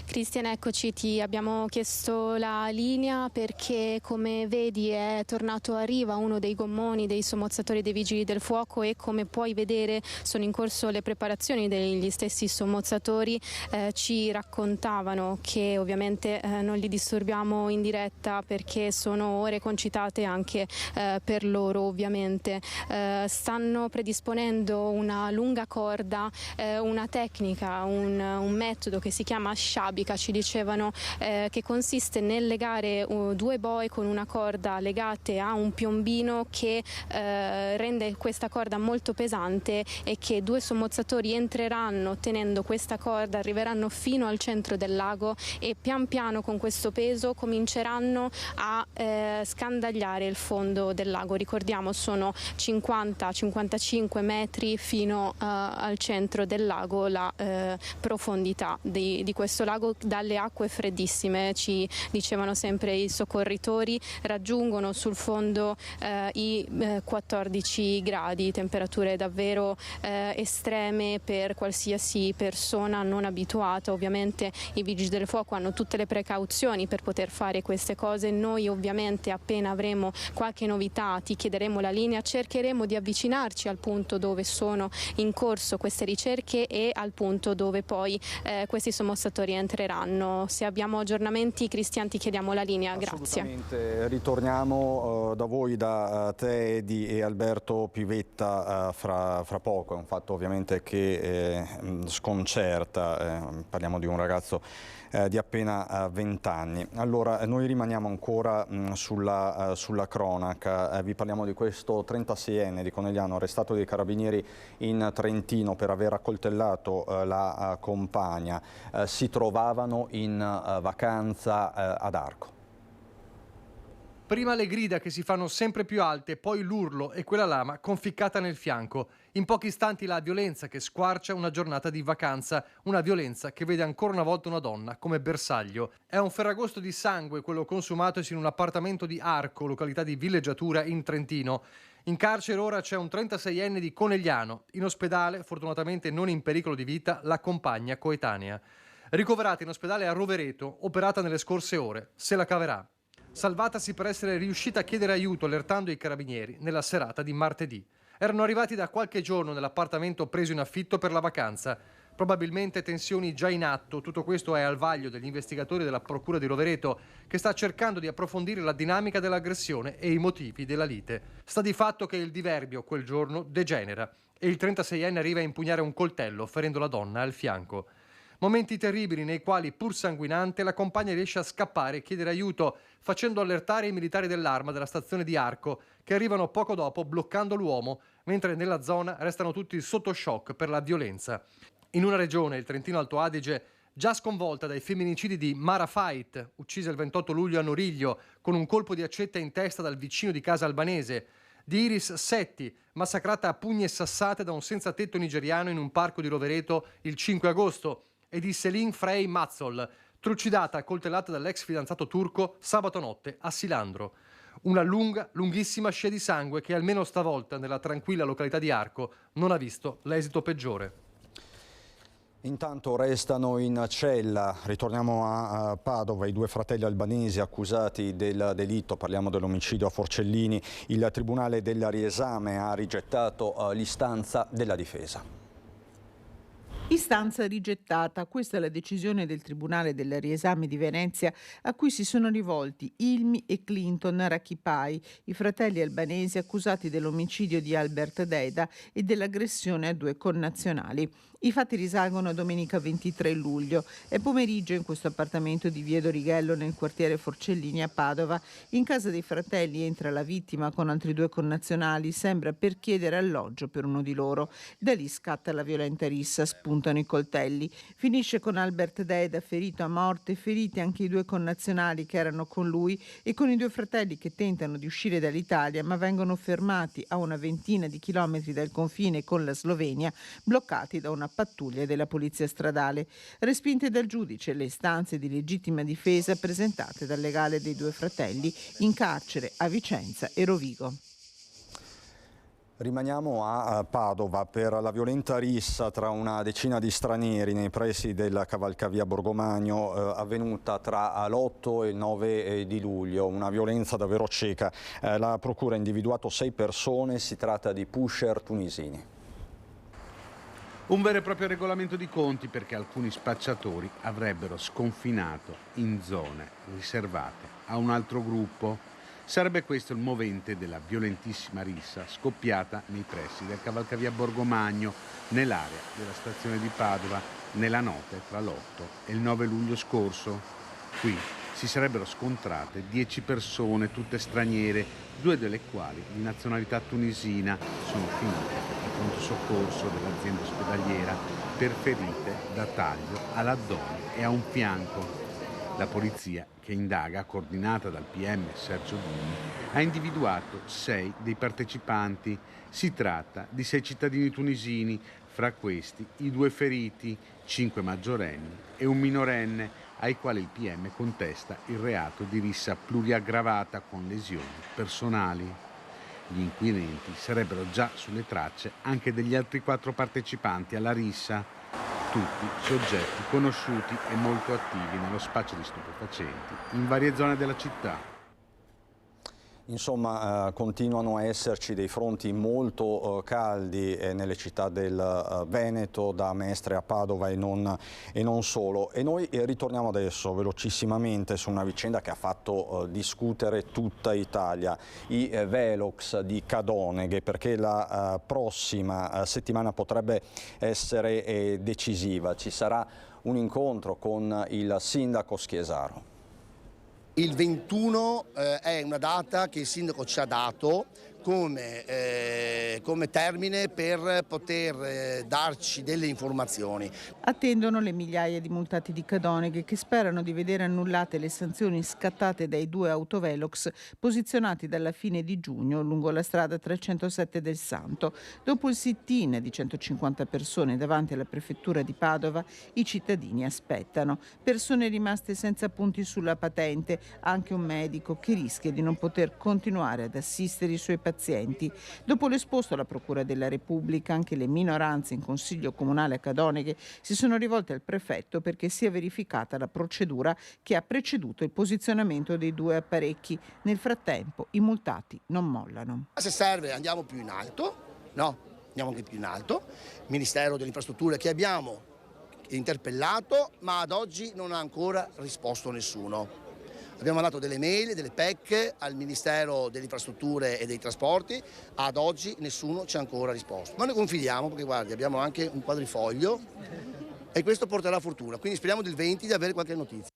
Cristian, eccoci, ti abbiamo chiesto la linea perché come vedi è tornato a riva uno dei gommoni dei sommozzatori dei Vigili del Fuoco e come puoi vedere sono in corso le preparazioni degli stessi sommozzatori. Ci raccontavano che ovviamente non li disturbiamo in diretta perché sono ore concitate anche per loro ovviamente. Stanno predisponendo una lunga corda, una tecnica, un metodo che si chiama sciabi, pubblica ci dicevano che consiste nel legare 2 boe con una corda legate a un piombino che rende questa corda molto pesante e che 2 sommozzatori entreranno tenendo questa corda, arriveranno fino al centro del lago e pian piano con questo peso cominceranno a scandagliare il fondo del lago. Ricordiamo, sono 50-55 metri fino al centro del lago la profondità di questo lago dalle acque freddissime, ci dicevano sempre i soccorritori, raggiungono sul fondo i 14 gradi, temperature davvero estreme per qualsiasi persona non abituata. Ovviamente i vigili del fuoco hanno tutte le precauzioni per poter fare queste cose. Noi ovviamente appena avremo qualche novità ti chiederemo la linea, cercheremo di avvicinarci al punto dove sono in corso queste ricerche e al punto dove poi questi sommozzatori entreranno. Se abbiamo aggiornamenti, Cristian, ti chiediamo la linea. Grazie. Assolutamente. Ritorniamo da voi, da te Edi e Alberto Pivetta fra poco. È un fatto ovviamente che sconcerta, parliamo di un ragazzo di appena 20 anni. Allora, noi rimaniamo ancora sulla cronaca, vi parliamo di questo 36enne di Conegliano arrestato dai carabinieri in Trentino per aver accoltellato la compagna. Si trovavano in vacanza ad Arco. Prima le grida che si fanno sempre più alte, poi l'urlo e quella lama conficcata nel fianco. In pochi istanti la violenza che squarcia una giornata di vacanza, una violenza che vede ancora una volta una donna come bersaglio. È un ferragosto di sangue quello consumatosi in un appartamento di Arco, località di villeggiatura in Trentino. In carcere ora c'è un 36enne di Conegliano. In ospedale, fortunatamente non in pericolo di vita, la compagna coetanea. Ricoverata in ospedale a Rovereto, operata nelle scorse ore. Se la caverà. Salvatasi per essere riuscita a chiedere aiuto allertando i carabinieri nella serata di martedì. Erano arrivati da qualche giorno nell'appartamento preso in affitto per la vacanza. Probabilmente tensioni già in atto. Tutto questo è al vaglio degli investigatori della Procura di Rovereto, che sta cercando di approfondire la dinamica dell'aggressione e i motivi della lite. Sta di fatto che il diverbio quel giorno degenera e il 36enne arriva a impugnare un coltello ferendo la donna al fianco. Momenti terribili nei quali, pur sanguinante, la compagna riesce a scappare e chiedere aiuto, facendo allertare i militari dell'Arma della stazione di Arco, che arrivano poco dopo bloccando l'uomo, mentre nella zona restano tutti sotto shock per la violenza. In una regione, il Trentino Alto Adige, già sconvolta dai femminicidi di Mara Fait, uccisa il 28 luglio a Noriglio con un colpo di accetta in testa dal vicino di casa albanese, di Iris Setti, massacrata a pugni e sassate da un senza tetto nigeriano in un parco di Rovereto il 5 agosto, e di Selin Frey Mazzol, trucidata e coltellata dall'ex fidanzato turco sabato notte a Silandro. Una lunghissima scia di sangue che almeno stavolta nella tranquilla località di Arco non ha visto l'esito peggiore. Intanto restano in cella, ritorniamo a Padova, i 2 fratelli albanesi accusati del delitto, parliamo dell'omicidio a Forcellini. Il Tribunale del Riesame ha rigettato l'istanza della difesa. Istanza rigettata, questa è la decisione del Tribunale del Riesame di Venezia a cui si sono rivolti Ilmi e Clinton Rakipai, i fratelli albanesi accusati dell'omicidio di Albert Deida e dell'aggressione a 2 connazionali. I fatti risalgono a domenica 23 luglio. È pomeriggio in questo appartamento di Via Dorighello nel quartiere Forcellini a Padova. In casa dei fratelli entra la vittima con altri 2 connazionali, sembra per chiedere alloggio per uno di loro. Da lì scatta la violenta rissa, spuntano i coltelli. Finisce con Albert Deida ferito a morte, feriti anche i 2 connazionali che erano con lui e con i 2 fratelli che tentano di uscire dall'Italia ma vengono fermati a una ventina di chilometri dal confine con la Slovenia, bloccati da una pattuglia della polizia stradale. Respinte dal giudice le istanze di legittima difesa presentate dal legale dei 2 fratelli in carcere a Vicenza e Rovigo. Rimaniamo a Padova per la violenta rissa tra una decina di stranieri nei pressi della cavalcavia Borgomagno avvenuta tra l'8 e il 9 di luglio, una violenza davvero cieca. La procura ha individuato 6 persone, si tratta di pusher tunisini. Un vero e proprio regolamento di conti perché alcuni spacciatori avrebbero sconfinato in zone riservate a un altro gruppo. Sarebbe questo il movente della violentissima rissa scoppiata nei pressi del cavalcavia Borgomagno, nell'area della stazione di Padova, nella notte tra l'8 e il 9 luglio scorso. Qui si sarebbero scontrate 10 persone, tutte straniere, 2 delle quali di nazionalità tunisina, sono finite al pronto soccorso dell'azienda ospedaliera per ferite da taglio all'addome e a un fianco. La polizia, che indaga, coordinata dal PM Sergio Dini, ha individuato 6 dei partecipanti. Si tratta di 6 cittadini tunisini, fra questi i 2 feriti, 5 maggiorenni e un minorenne, ai quali il PM contesta il reato di rissa pluriaggravata con lesioni personali. Gli inquirenti sarebbero già sulle tracce anche degli altri 4 partecipanti alla rissa, tutti soggetti conosciuti e molto attivi nello spaccio di stupefacenti in varie zone della città. Insomma, continuano a esserci dei fronti molto caldi nelle città del Veneto, da Mestre a Padova e non solo. E noi ritorniamo adesso velocissimamente su una vicenda che ha fatto discutere tutta Italia, i Velox di Cadoneghe, perché la prossima settimana potrebbe essere decisiva. Ci sarà un incontro con il sindaco Schiesaro. Il 21 è una data che il sindaco ci ha dato come termine per poter darci delle informazioni. Attendono le migliaia di multati di Cadoneghe che sperano di vedere annullate le sanzioni scattate dai 2 autovelox posizionati dalla fine di giugno lungo la strada 307 del Santo. Dopo il sit-in di 150 persone davanti alla prefettura di Padova, i cittadini aspettano. Persone rimaste senza punti sulla patente, anche un medico che rischia di non poter continuare ad assistere i suoi pazienti. Dopo l'esposto alla Procura della Repubblica, anche le minoranze in Consiglio Comunale a Cadoneghe si sono rivolte al prefetto perché sia verificata la procedura che ha preceduto il posizionamento dei 2 apparecchi. Nel frattempo i multati non mollano. Se serve andiamo più in alto, no? Andiamo anche più in alto. Ministero delle Infrastrutture che abbiamo interpellato, ma ad oggi non ha ancora risposto nessuno. Abbiamo mandato delle mail, delle PEC al Ministero delle Infrastrutture e dei Trasporti, ad oggi nessuno ci ha ancora risposto. Ma noi confidiamo perché guardi, abbiamo anche un quadrifoglio e questo porterà fortuna, quindi speriamo del 20 di avere qualche notizia.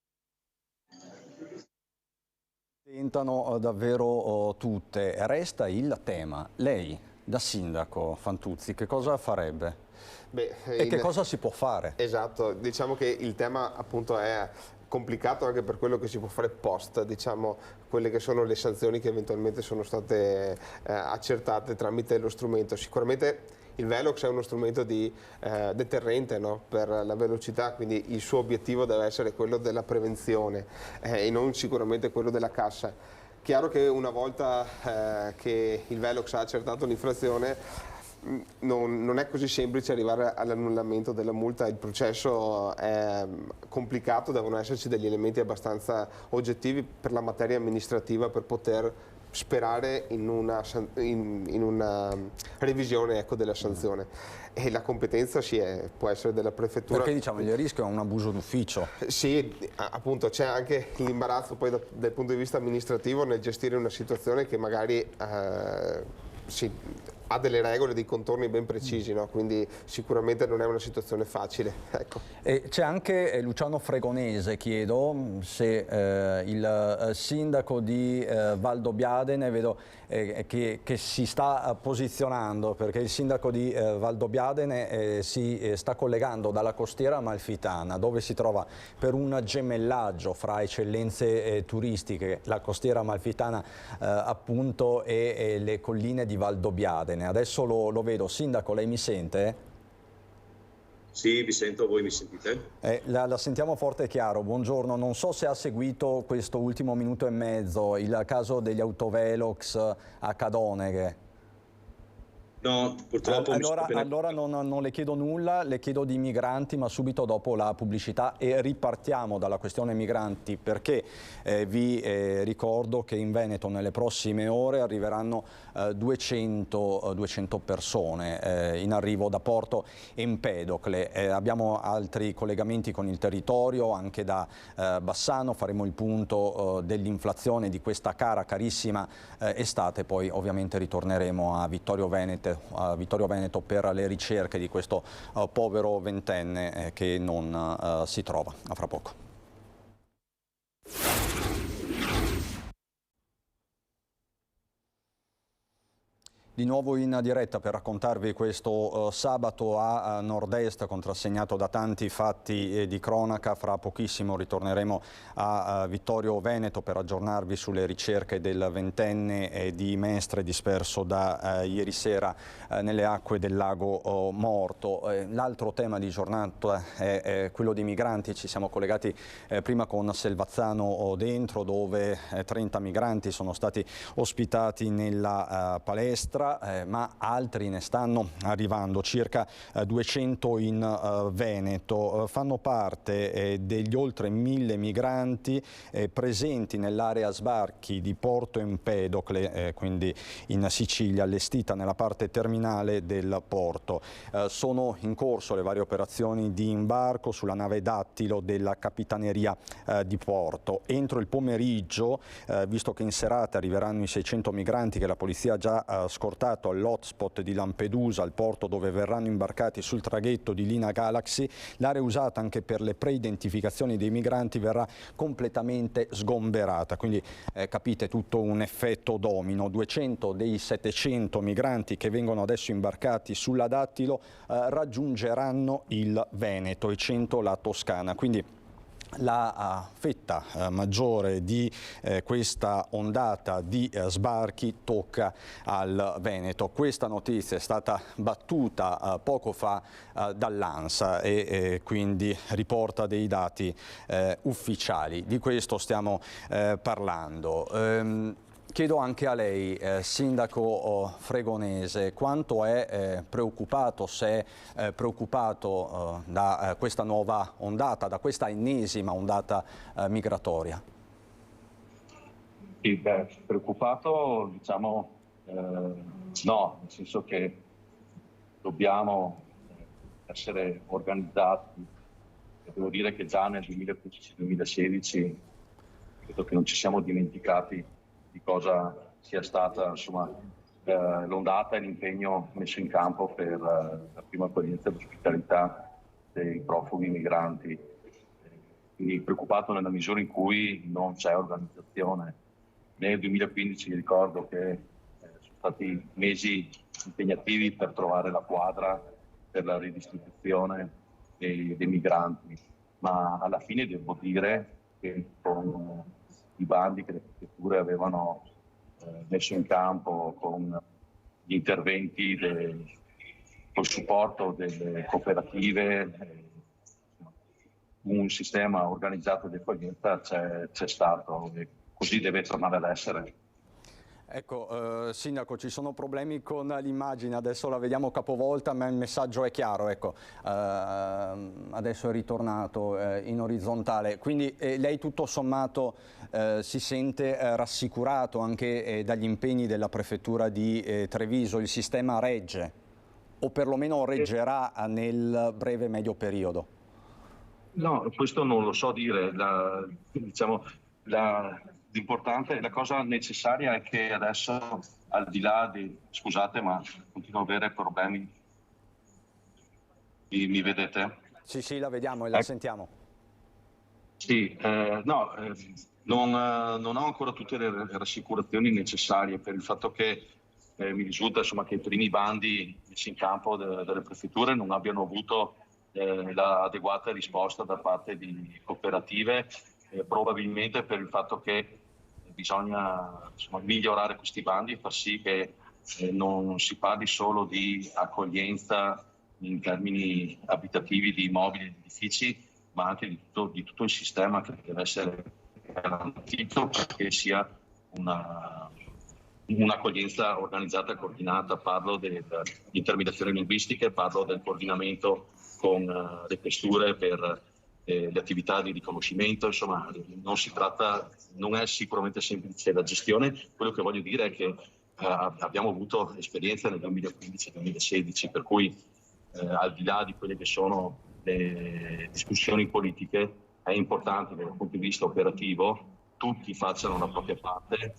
Tentano davvero tutte, resta il tema. Lei, da sindaco Fantuzzi, che cosa farebbe? Che cosa si può fare? Esatto, diciamo che il tema appunto è complicato anche per quello che si può fare post, diciamo, quelle che sono le sanzioni che eventualmente sono state accertate tramite lo strumento. Sicuramente il Velox è uno strumento di deterrente, no? Per la velocità, quindi il suo obiettivo deve essere quello della prevenzione e non sicuramente quello della cassa. Chiaro che una volta che il Velox ha accertato l'infrazione non è così semplice arrivare all'annullamento della multa, il processo è complicato, devono esserci degli elementi abbastanza oggettivi per la materia amministrativa per poter sperare in una revisione, ecco, della sanzione. E la competenza può essere della prefettura. Perché diciamo il rischio è un abuso d'ufficio. Sì, appunto c'è anche l'imbarazzo poi dal punto di vista amministrativo nel gestire una situazione che magari ha delle regole, dei contorni ben precisi, no? Quindi sicuramente non è una situazione facile. Ecco. C'è anche Luciano Fregonese, chiedo se il sindaco di Valdobbiadene, vedo che si sta posizionando, perché il sindaco di Valdobbiadene si sta collegando dalla costiera amalfitana, dove si trova per un gemellaggio fra eccellenze turistiche, la costiera amalfitana appunto e le colline di Valdobbiadene. Adesso lo vedo. Sindaco, lei mi sente? Sì, vi sento, voi mi sentite? La sentiamo forte e chiaro. Buongiorno, non so se ha seguito questo ultimo minuto e mezzo, il caso degli autovelox a Cadoneghe. No, purtroppo allora non le chiedo nulla, le chiedo di migranti, ma subito dopo la pubblicità, e ripartiamo dalla questione migranti, perché vi ricordo che in Veneto nelle prossime ore arriveranno 200 persone in arrivo da Porto Empedocle. Abbiamo altri collegamenti con il territorio, anche da Bassano, faremo il punto dell'inflazione di questa carissima estate, poi ovviamente ritorneremo a Vittorio Veneto per le ricerche di questo povero ventenne che non si trova. A fra poco. Di nuovo in diretta per raccontarvi questo sabato a Nord-Est, contrassegnato da tanti fatti di cronaca. Fra pochissimo ritorneremo a Vittorio Veneto per aggiornarvi sulle ricerche del ventenne di Mestre disperso da ieri sera nelle acque del lago Morto. L'altro tema di giornata è quello dei migranti. Ci siamo collegati prima con Selvazzano Dentro, dove 30 migranti sono stati ospitati nella palestra. Ma altri ne stanno arrivando, circa 200 in Veneto. Fanno parte degli oltre 1000 migranti presenti nell'area sbarchi di Porto Empedocle, quindi in Sicilia, allestita nella parte terminale del porto. Sono in corso le varie operazioni di imbarco sulla nave Dattilo della Capitaneria di Porto. Entro il pomeriggio, visto che in serata arriveranno i 600 migranti che la polizia ha già scortato all'hotspot di Lampedusa, al porto dove verranno imbarcati sul traghetto di Lina Galaxy, l'area usata anche per le pre-identificazioni dei migranti verrà completamente sgomberata. Quindi capite, tutto un effetto domino. 200 dei 700 migranti che vengono adesso imbarcati sulla Dattilo raggiungeranno il Veneto e 100 la Toscana. Quindi la fetta maggiore di questa ondata di sbarchi tocca al Veneto. Questa notizia è stata battuta poco fa dall'ANSA e quindi riporta dei dati ufficiali. Di questo stiamo parlando. Chiedo anche a lei, sindaco fregonese, quanto è preoccupato, se è preoccupato da questa nuova ondata, da questa ennesima ondata migratoria? Sì, preoccupato diciamo no, nel senso che dobbiamo essere organizzati. Devo dire che già nel 2015-2016 credo che non ci siamo dimenticati di cosa sia stata l'ondata e l'impegno messo in campo per la prima accoglienza e l'ospitalità dei profughi migranti. Quindi preoccupato nella misura in cui non c'è organizzazione. Nel 2015 ricordo che sono stati mesi impegnativi per trovare la quadra per la ridistribuzione dei migranti, ma alla fine devo dire che con i bandi che le prefetture avevano messo in campo, con gli interventi col supporto delle cooperative, un sistema organizzato di accoglienza c'è stato e così deve tornare ad essere. Ecco, Sindaco, ci sono problemi con l'immagine, adesso la vediamo capovolta, ma il messaggio è chiaro, ecco, adesso è ritornato in orizzontale, quindi lei tutto sommato si sente rassicurato anche dagli impegni della Prefettura di Treviso, il sistema regge, o perlomeno reggerà nel breve-medio periodo? No, questo non lo so dire, l'importante, la cosa necessaria è che adesso, al di là di... Scusate, ma continuo ad avere problemi. Mi vedete? Sì, la vediamo e la sentiamo. Sì, non ho ancora tutte le rassicurazioni necessarie per il fatto che mi risulta che i primi bandi messi in campo delle prefetture non abbiano avuto l'adeguata risposta da parte di cooperative, probabilmente per il fatto che bisogna migliorare questi bandi e far sì che non si parli solo di accoglienza in termini abitativi di immobili e di edifici, ma anche di tutto il sistema che deve essere garantito, che sia un'accoglienza organizzata e coordinata, parlo delle intermediazioni linguistiche, parlo del coordinamento con le questure per le attività di riconoscimento, insomma non è sicuramente semplice la gestione. Quello che voglio dire è che abbiamo avuto esperienza nel 2015-2016, per cui al di là di quelle che sono le discussioni politiche, è importante che dal punto di vista operativo tutti facciano la propria parte,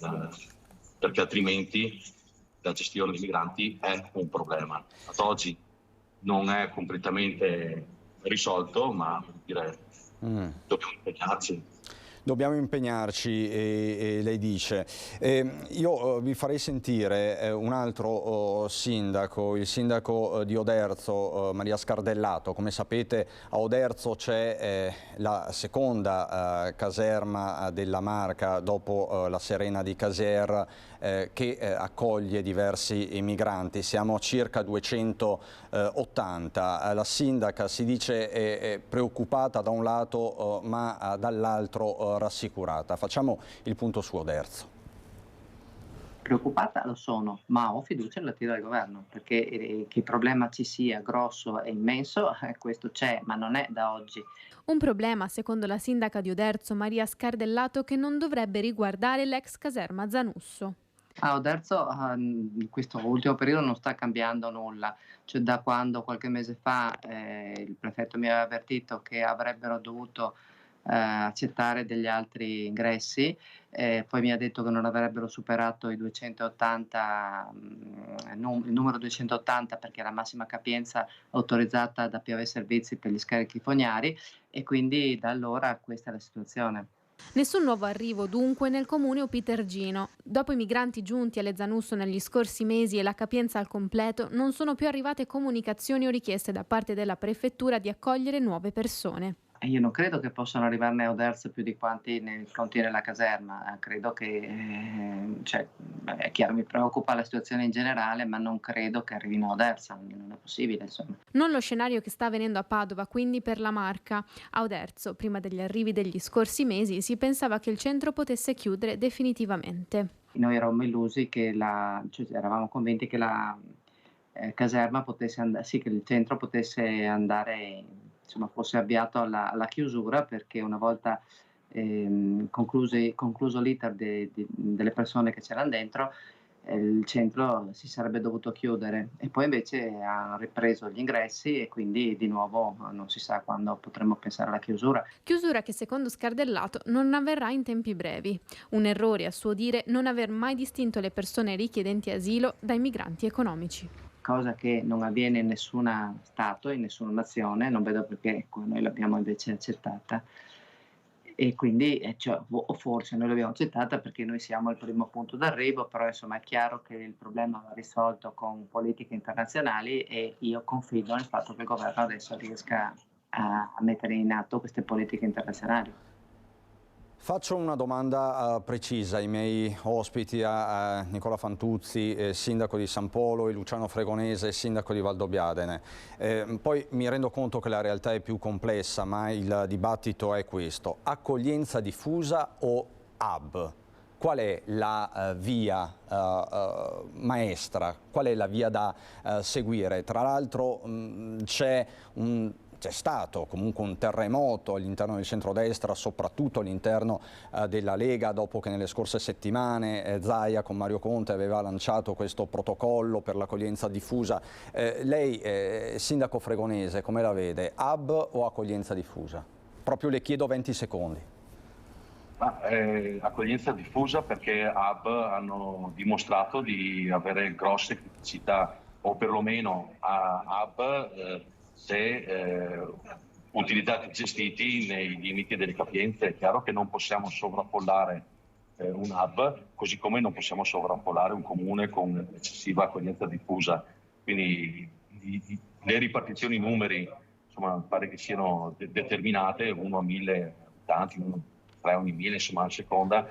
perché altrimenti la gestione dei migranti è un problema. Ad oggi non è completamente risolto, ma dobbiamo impegnarci. Dobbiamo impegnarci, e lei dice. Io vi farei sentire un altro sindaco, il sindaco di Oderzo, Maria Scardellato. Come sapete, a Oderzo c'è la seconda caserma della Marca dopo la Serena di Caser, che accoglie diversi migranti. Siamo a circa 280. La sindaca si dice preoccupata da un lato, ma dall'altro rassicurata. Facciamo il punto su Oderzo. Preoccupata lo sono, ma ho fiducia nell'attività del governo, perché che il problema ci sia grosso e immenso, questo c'è, ma non è da oggi. Un problema, secondo la sindaca di Oderzo, Maria Scardellato, che non dovrebbe riguardare l'ex caserma Zanusso. A Oderzo in questo ultimo periodo non sta cambiando nulla, cioè da quando qualche mese fa il prefetto mi aveva avvertito che avrebbero dovuto accettare degli altri ingressi, poi mi ha detto che non avrebbero superato i 280, il numero 280, perché è la massima capienza autorizzata da Piave Servizi per gli scarichi fognari, e quindi da allora questa è la situazione. Nessun nuovo arrivo dunque nel comune Opitergino. Dopo i migranti giunti alle Zanusso negli scorsi mesi e la capienza al completo, non sono più arrivate comunicazioni o richieste da parte della prefettura di accogliere nuove persone. Io non credo che possano arrivarne a Oderzo più di quanti ne contiene la caserma, credo che, è chiaro, mi preoccupa la situazione in generale, ma non credo che arrivino a Oderzo, non è possibile, insomma. Non lo scenario che sta avvenendo a Padova, quindi per la Marca. A Oderzo, prima degli arrivi degli scorsi mesi, si pensava che il centro potesse chiudere definitivamente. Noi eravamo illusi che eravamo convinti che la caserma potesse andare, sì, che il centro potesse andare, insomma, fosse avviato alla chiusura, perché una volta concluso l'iter delle persone che c'erano dentro, il centro si sarebbe dovuto chiudere, e poi invece hanno ripreso gli ingressi e quindi di nuovo non si sa quando potremo pensare alla chiusura. Chiusura che secondo Scardellato non avverrà in tempi brevi. Un errore, a suo dire, non aver mai distinto le persone richiedenti asilo dai migranti economici. Cosa che non avviene in nessun Stato, in nessuna nazione, non vedo perché noi l'abbiamo invece accettata. E quindi, o forse noi l'abbiamo accettata perché noi siamo il primo punto d'arrivo, però insomma è chiaro che il problema va risolto con politiche internazionali, e io confido nel fatto che il governo adesso riesca a mettere in atto queste politiche internazionali. Faccio una domanda precisa ai miei ospiti, a Nicola Fantuzzi, sindaco di San Polo, e Luciano Fregonese, sindaco di Valdobbiadene. Poi mi rendo conto che la realtà è più complessa, ma il dibattito è questo: accoglienza diffusa o hub? Qual è la via maestra? Qual è la via da seguire? Tra l'altro c'è stato comunque un terremoto all'interno del centrodestra, soprattutto all'interno della Lega, dopo che nelle scorse settimane Zaia con Mario Conte aveva lanciato questo protocollo per l'accoglienza diffusa. Lei, sindaco Fregonese, come la vede? Hub o accoglienza diffusa? Proprio le chiedo 20 secondi. Accoglienza diffusa, perché hub hanno dimostrato di avere grosse criticità, o perlomeno hub se utilizzati e gestiti nei limiti delle capienze. È chiaro che non possiamo sovraffollare un hub, così come non possiamo sovraffollare un comune con eccessiva accoglienza diffusa. Quindi le ripartizioni numeri, insomma, pare che siano determinate, 1 a 1000 abitanti, 1 a 3 ogni 1000, insomma, a seconda,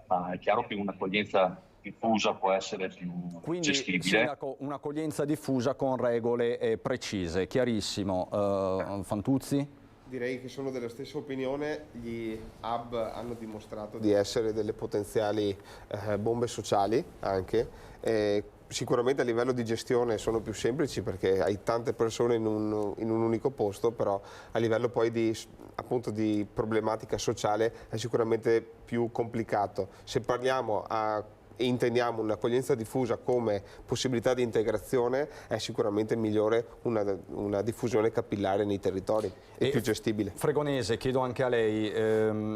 ma è chiaro che un'accoglienza diffusa può essere più gestibile. Quindi, sindaco, un'accoglienza diffusa con regole precise, chiarissimo. Fantuzzi? Direi che sono della stessa opinione, gli hub hanno dimostrato di essere delle potenziali bombe sociali anche. Sicuramente a livello di gestione sono più semplici perché hai tante persone in un unico posto, però a livello poi di problematica sociale è sicuramente più complicato. Se parliamo e intendiamo un'accoglienza diffusa come possibilità di integrazione, è sicuramente migliore una diffusione capillare nei territori e più gestibile. Fregonese, chiedo anche a lei,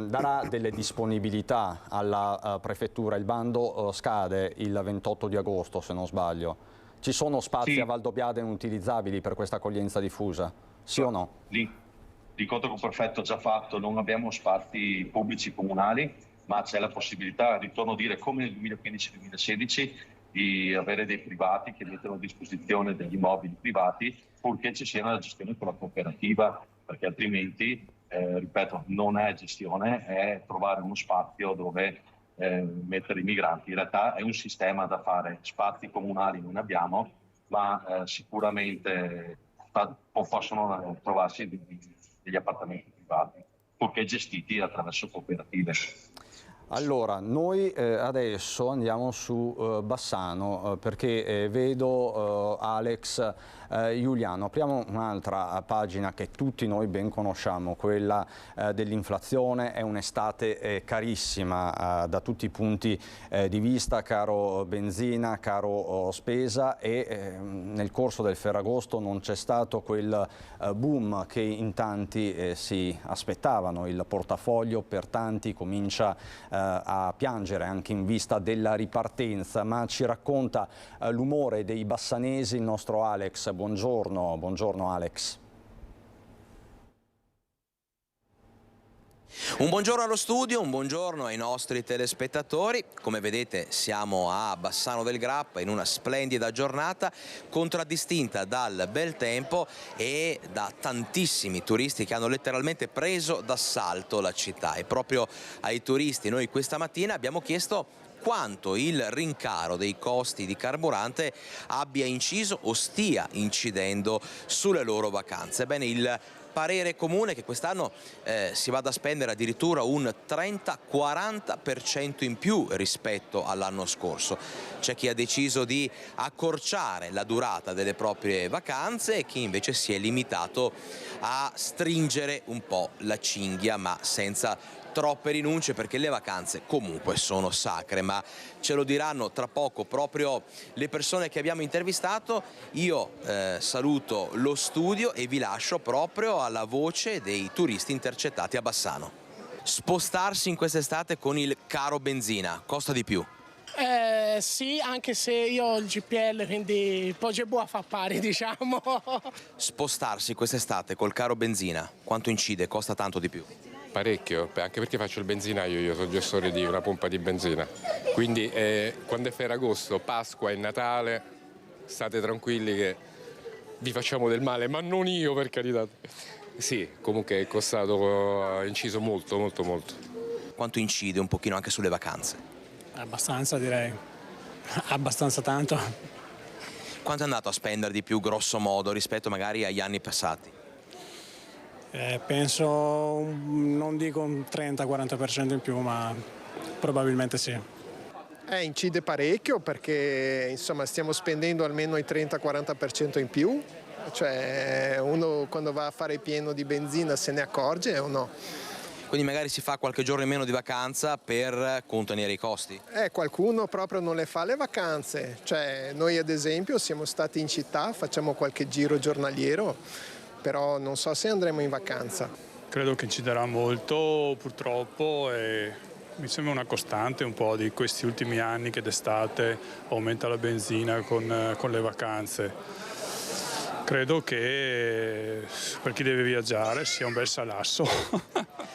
darà delle disponibilità alla prefettura? Il bando scade il 28 di agosto, se non sbaglio. Ci sono spazi a Valdobbiadene utilizzabili per questa accoglienza diffusa? Sì o no? L'incontro con il prefetto già fatto, non abbiamo spazi pubblici comunali, ma c'è la possibilità, ritorno a dire, come nel 2015-2016, di avere dei privati che mettono a disposizione degli immobili privati, purché ci sia una gestione con la cooperativa, perché altrimenti, ripeto, non è gestione, è trovare uno spazio dove mettere i migranti. In realtà è un sistema da fare, spazi comunali non ne abbiamo, ma sicuramente possono trovarsi degli appartamenti privati, purché gestiti attraverso cooperative. Allora, noi adesso andiamo su Bassano perché vedo Alex Giuliano. Apriamo un'altra pagina che tutti noi ben conosciamo, quella dell'inflazione. È un'estate carissima da tutti i punti di vista, caro benzina, caro spesa, e nel corso del Ferragosto non c'è stato quel boom che in tanti si aspettavano. Il portafoglio per tanti comincia a piangere anche in vista della ripartenza, ma ci racconta l'umore dei bassanesi il nostro Alex. Buongiorno Alex. Un buongiorno allo studio, un buongiorno ai nostri telespettatori. Come vedete siamo a Bassano del Grappa in una splendida giornata contraddistinta dal bel tempo e da tantissimi turisti che hanno letteralmente preso d'assalto la città. E proprio ai turisti noi questa mattina abbiamo chiesto quanto il rincaro dei costi di carburante abbia inciso o stia incidendo sulle loro vacanze. Ebbene, il parere comune è che quest'anno si vada a spendere addirittura un 30-40% in più rispetto all'anno scorso. C'è chi ha deciso di accorciare la durata delle proprie vacanze e chi invece si è limitato a stringere un po' la cinghia, ma senza troppe rinunce, perché le vacanze comunque sono sacre, ma ce lo diranno tra poco proprio le persone che abbiamo intervistato. Io saluto lo studio e vi lascio proprio alla voce dei turisti intercettati a Bassano. Spostarsi in quest'estate con il caro benzina costa di più? Sì, anche se io ho il GPL, quindi poi c'è buona a far pari, diciamo. Spostarsi quest'estate col caro benzina quanto incide? Costa tanto di più? Parecchio, anche perché faccio il benzinaio, io sono gestore di una pompa di benzina, quindi quando è Ferragosto, Pasqua e Natale state tranquilli che vi facciamo del male, ma non io, per carità. Sì, comunque è costato, ha inciso molto. Quanto incide un pochino anche sulle vacanze? Abbastanza, direi, abbastanza tanto. Quanto è andato a spendere di più grosso modo rispetto magari agli anni passati? Penso, non dico un 30-40% in più, ma probabilmente sì. Incide parecchio perché insomma stiamo spendendo almeno il 30-40% in più, cioè uno quando va a fare pieno di benzina se ne accorge o no? Quindi magari si fa qualche giorno in meno di vacanza per contenere i costi? Qualcuno proprio non le fa le vacanze, cioè noi ad esempio siamo stati in città, facciamo qualche giro giornaliero, però non so se andremo in vacanza. Credo che inciderà molto purtroppo e mi sembra una costante un po' di questi ultimi anni che d'estate aumenta la benzina con le vacanze. Credo che per chi deve viaggiare sia un bel salasso.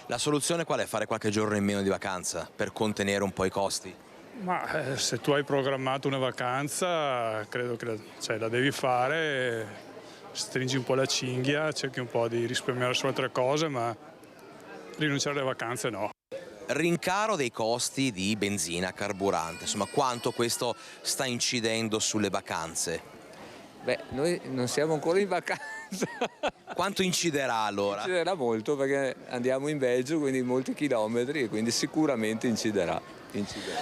La soluzione qual è? Fare qualche giorno in meno di vacanza per contenere un po' i costi? Ma se tu hai programmato una vacanza credo che la devi fare. Stringi un po' la cinghia, cerchi un po' di risparmiare su altre cose, ma rinunciare alle vacanze no. Rincaro dei costi di benzina, carburante, insomma quanto questo sta incidendo sulle vacanze? Beh, noi non siamo ancora in vacanza. Quanto inciderà allora? Inciderà molto perché andiamo in Belgio, quindi molti chilometri, e quindi sicuramente inciderà.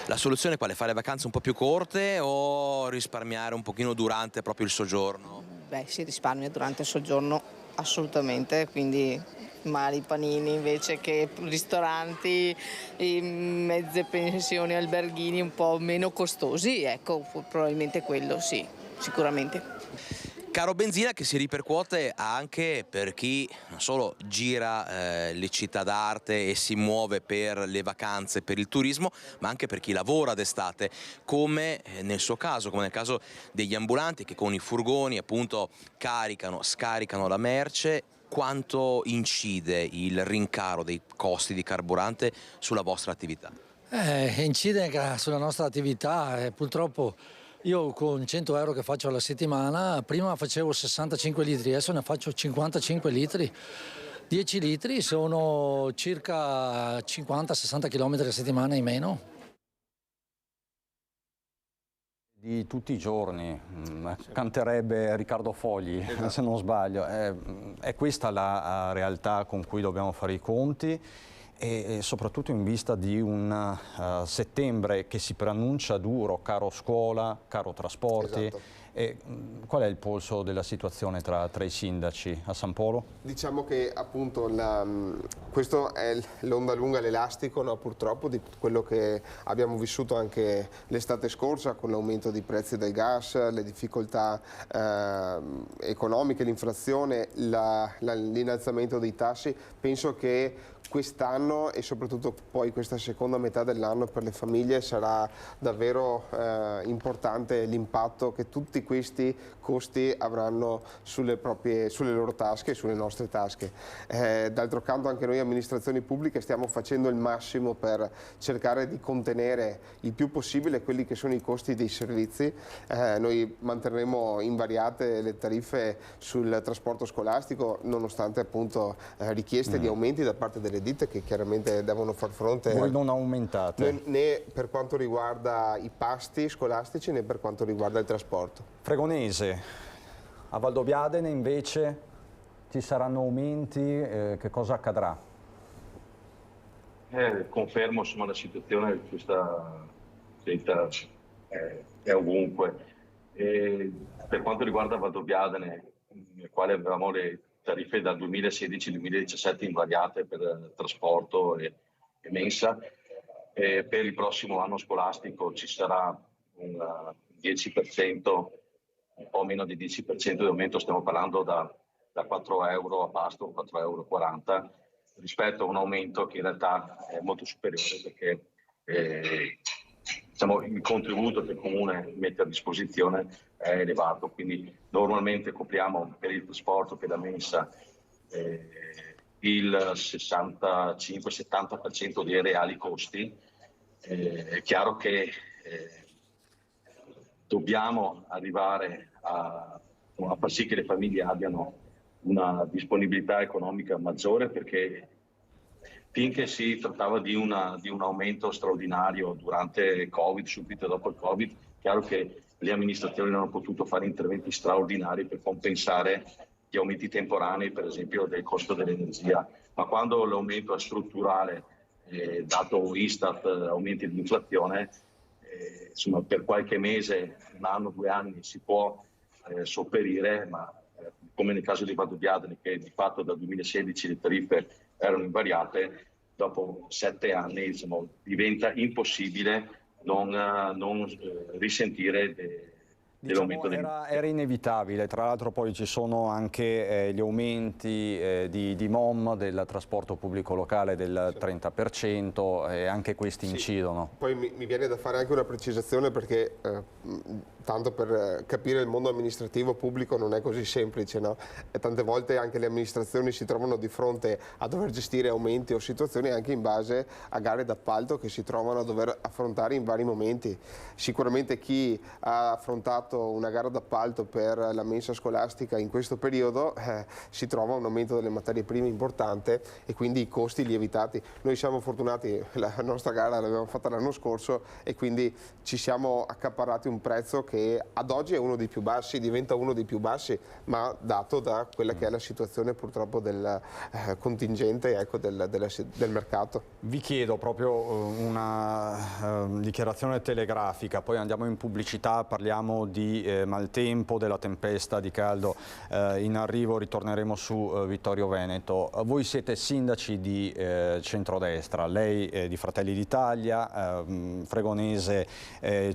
La soluzione qual è? Fare vacanze un po' più corte o risparmiare un pochino durante proprio il soggiorno? Beh, si risparmia durante il soggiorno assolutamente, quindi mari, panini invece che ristoranti, mezze pensioni, alberghini un po' meno costosi, ecco, probabilmente quello sì, sicuramente. Caro benzina che si ripercuote anche per chi non solo gira le città d'arte e si muove per le vacanze, per il turismo, ma anche per chi lavora d'estate, come nel suo caso, come nel caso degli ambulanti che con i furgoni appunto caricano, scaricano la merce. Quanto incide il rincaro dei costi di carburante sulla vostra attività? Incide sulla nostra attività, purtroppo. Io con 100 euro che faccio alla settimana, prima facevo 65 litri, adesso ne faccio 55 litri. 10 litri sono circa 50-60 km a settimana in meno. Di tutti i giorni, canterebbe Riccardo Fogli, esatto. Se non sbaglio. È questa la realtà con cui dobbiamo fare i conti. E soprattutto in vista di un settembre che si preannuncia duro, caro scuola, caro trasporti. Esatto. E, qual è il polso della situazione tra i sindaci a San Polo? Diciamo che appunto questo è l'onda lunga, l'elastico, no, purtroppo, di quello che abbiamo vissuto anche l'estate scorsa con l'aumento dei prezzi del gas, le difficoltà economiche, l'inflazione, l'innalzamento dei tassi. Penso che quest'anno e soprattutto poi questa seconda metà dell'anno per le famiglie sarà davvero importante l'impatto che tutti questi costi avranno sulle loro tasche e sulle nostre tasche. D'altro canto anche noi amministrazioni pubbliche stiamo facendo il massimo per cercare di contenere il più possibile quelli che sono i costi dei servizi. Noi manterremo invariate le tariffe sul trasporto scolastico nonostante appunto richieste di aumenti da parte delle ditte che chiaramente devono far fronte. Voi non aumentate? Né per quanto riguarda i pasti scolastici né per quanto riguarda il trasporto. Fregonese, a Valdobbiadene invece ci saranno aumenti, che cosa accadrà? Confermo insomma la situazione di questa scelta è ovunque. Per quanto riguarda Valdobbiadene, nel quale avevamo le tariffe dal 2016-2017 invariate per trasporto e mensa, per il prossimo anno scolastico ci sarà un 10%, un po' meno di 10% di aumento, stiamo parlando da 4 euro a pasto, 4,40 euro, rispetto a un aumento che in realtà è molto superiore perché diciamo, il contributo che il Comune mette a disposizione è elevato, quindi normalmente copriamo per il trasporto, per la mensa, il 65-70% dei reali costi. È chiaro che dobbiamo arrivare a far sì che le famiglie abbiano una disponibilità economica maggiore, perché finché si trattava di un aumento straordinario durante il Covid, subito dopo il Covid, chiaro che le amministrazioni non hanno potuto fare interventi straordinari per compensare gli aumenti temporanei, per esempio del costo dell'energia, ma quando l'aumento è strutturale, dato Istat, aumenti di inflazione, insomma per qualche mese, un anno, 2 anni si può sopperire, ma come nel caso di Valdobbiadene, che di fatto dal 2016 le tariffe erano invariate, dopo 7 anni insomma, diventa impossibile non risentire dell'aumento era inevitabile. Tra l'altro poi ci sono anche gli aumenti di MOM del trasporto pubblico locale del 30%, e anche questi incidono. Poi mi viene da fare anche una precisazione, perché tanto per capire il mondo amministrativo pubblico non è così semplice, no? E tante volte anche le amministrazioni si trovano di fronte a dover gestire aumenti o situazioni anche in base a gare d'appalto che si trovano a dover affrontare in vari momenti. Sicuramente chi ha affrontato lanciato una gara d'appalto per la mensa scolastica in questo periodo, si trova un aumento delle materie prime importante e quindi i costi lievitati. Noi siamo fortunati, la nostra gara l'abbiamo fatta l'anno scorso e quindi ci siamo accaparrati un prezzo che ad oggi è uno dei più bassi, diventa uno dei più bassi, ma dato da quella che è la situazione purtroppo del contingente, ecco, del mercato. Vi chiedo proprio una dichiarazione telegrafica, poi andiamo in pubblicità, parliamo di maltempo, della tempesta di caldo in arrivo, ritorneremo su Vittorio Veneto. Voi siete sindaci di centrodestra, lei di Fratelli d'Italia, Fregonese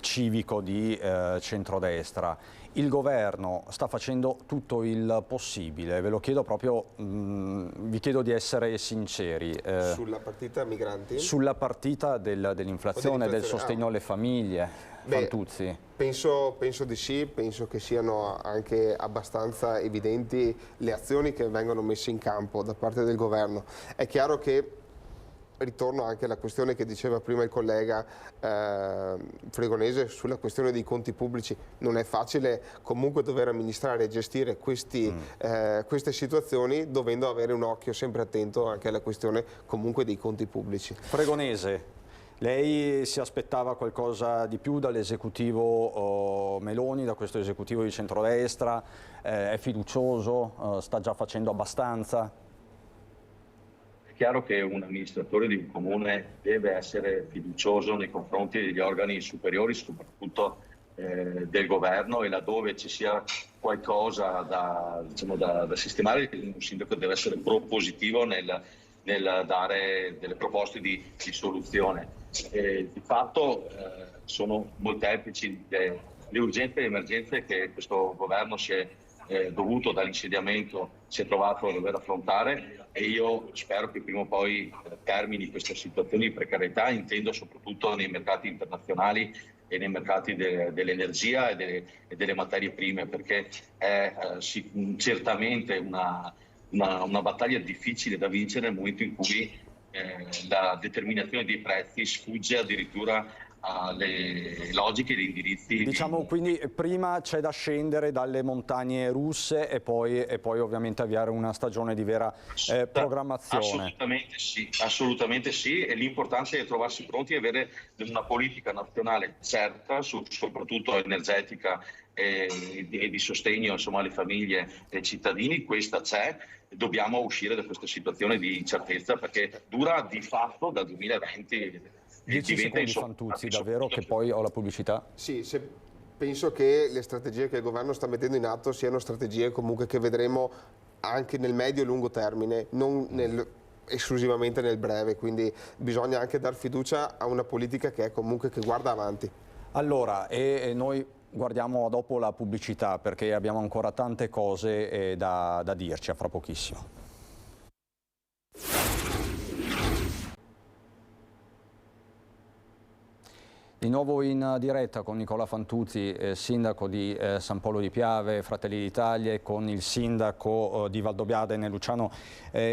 civico di centrodestra. Il governo sta facendo tutto il possibile, ve lo chiedo proprio, vi chiedo di essere sinceri. Sulla partita migranti? Sulla partita dell'inflazione, del sostegno alle famiglie, Fantuzzi. Penso di sì, penso che siano anche abbastanza evidenti le azioni che vengono messe in campo da parte del governo. È chiaro che ritorno anche alla questione che diceva prima il collega Fregonese sulla questione dei conti pubblici. Non è facile comunque dover amministrare e gestire queste situazioni dovendo avere un occhio sempre attento anche alla questione comunque dei conti pubblici. Fregonese, lei si aspettava qualcosa di più dall'esecutivo Meloni, da questo esecutivo di centrodestra? È fiducioso? Sta già facendo abbastanza? È chiaro che un amministratore di un comune deve essere fiducioso nei confronti degli organi superiori, soprattutto del governo, e laddove ci sia qualcosa da sistemare, un sindaco deve essere propositivo nel dare delle proposte di soluzione. Di fatto sono molteplici le urgenze e le emergenze che questo governo si è dovuto dall'insediamento si è trovato a dover affrontare, e io spero che prima o poi termini questa situazione di precarietà, intendo soprattutto nei mercati internazionali e nei mercati dell'energia e delle materie prime, perché è certamente una battaglia difficile da vincere nel momento in cui la determinazione dei prezzi sfugge addirittura alle logiche e agli indirizzi. Diciamo quindi prima c'è da scendere dalle montagne russe e poi ovviamente avviare una stagione di vera programmazione. Assolutamente sì, e l'importante è trovarsi pronti e avere una politica nazionale certa, soprattutto energetica e di sostegno alle famiglie e ai cittadini. Questa c'è, dobbiamo uscire da questa situazione di incertezza perché dura di fatto dal 2020. 10 secondi Fantuzzi, davvero, che poi ho la pubblicità. Sì, penso che le strategie che il governo sta mettendo in atto siano strategie comunque che vedremo anche nel medio e lungo termine, non esclusivamente nel breve, quindi bisogna anche dar fiducia a una politica che guarda avanti. Allora, e noi guardiamo dopo la pubblicità perché abbiamo ancora tante cose da dirci, a fra pochissimo. Di nuovo in diretta con Nicola Fantuzzi, sindaco di San Polo di Piave, Fratelli d'Italia, e con il sindaco di Valdobbiadene, Luciano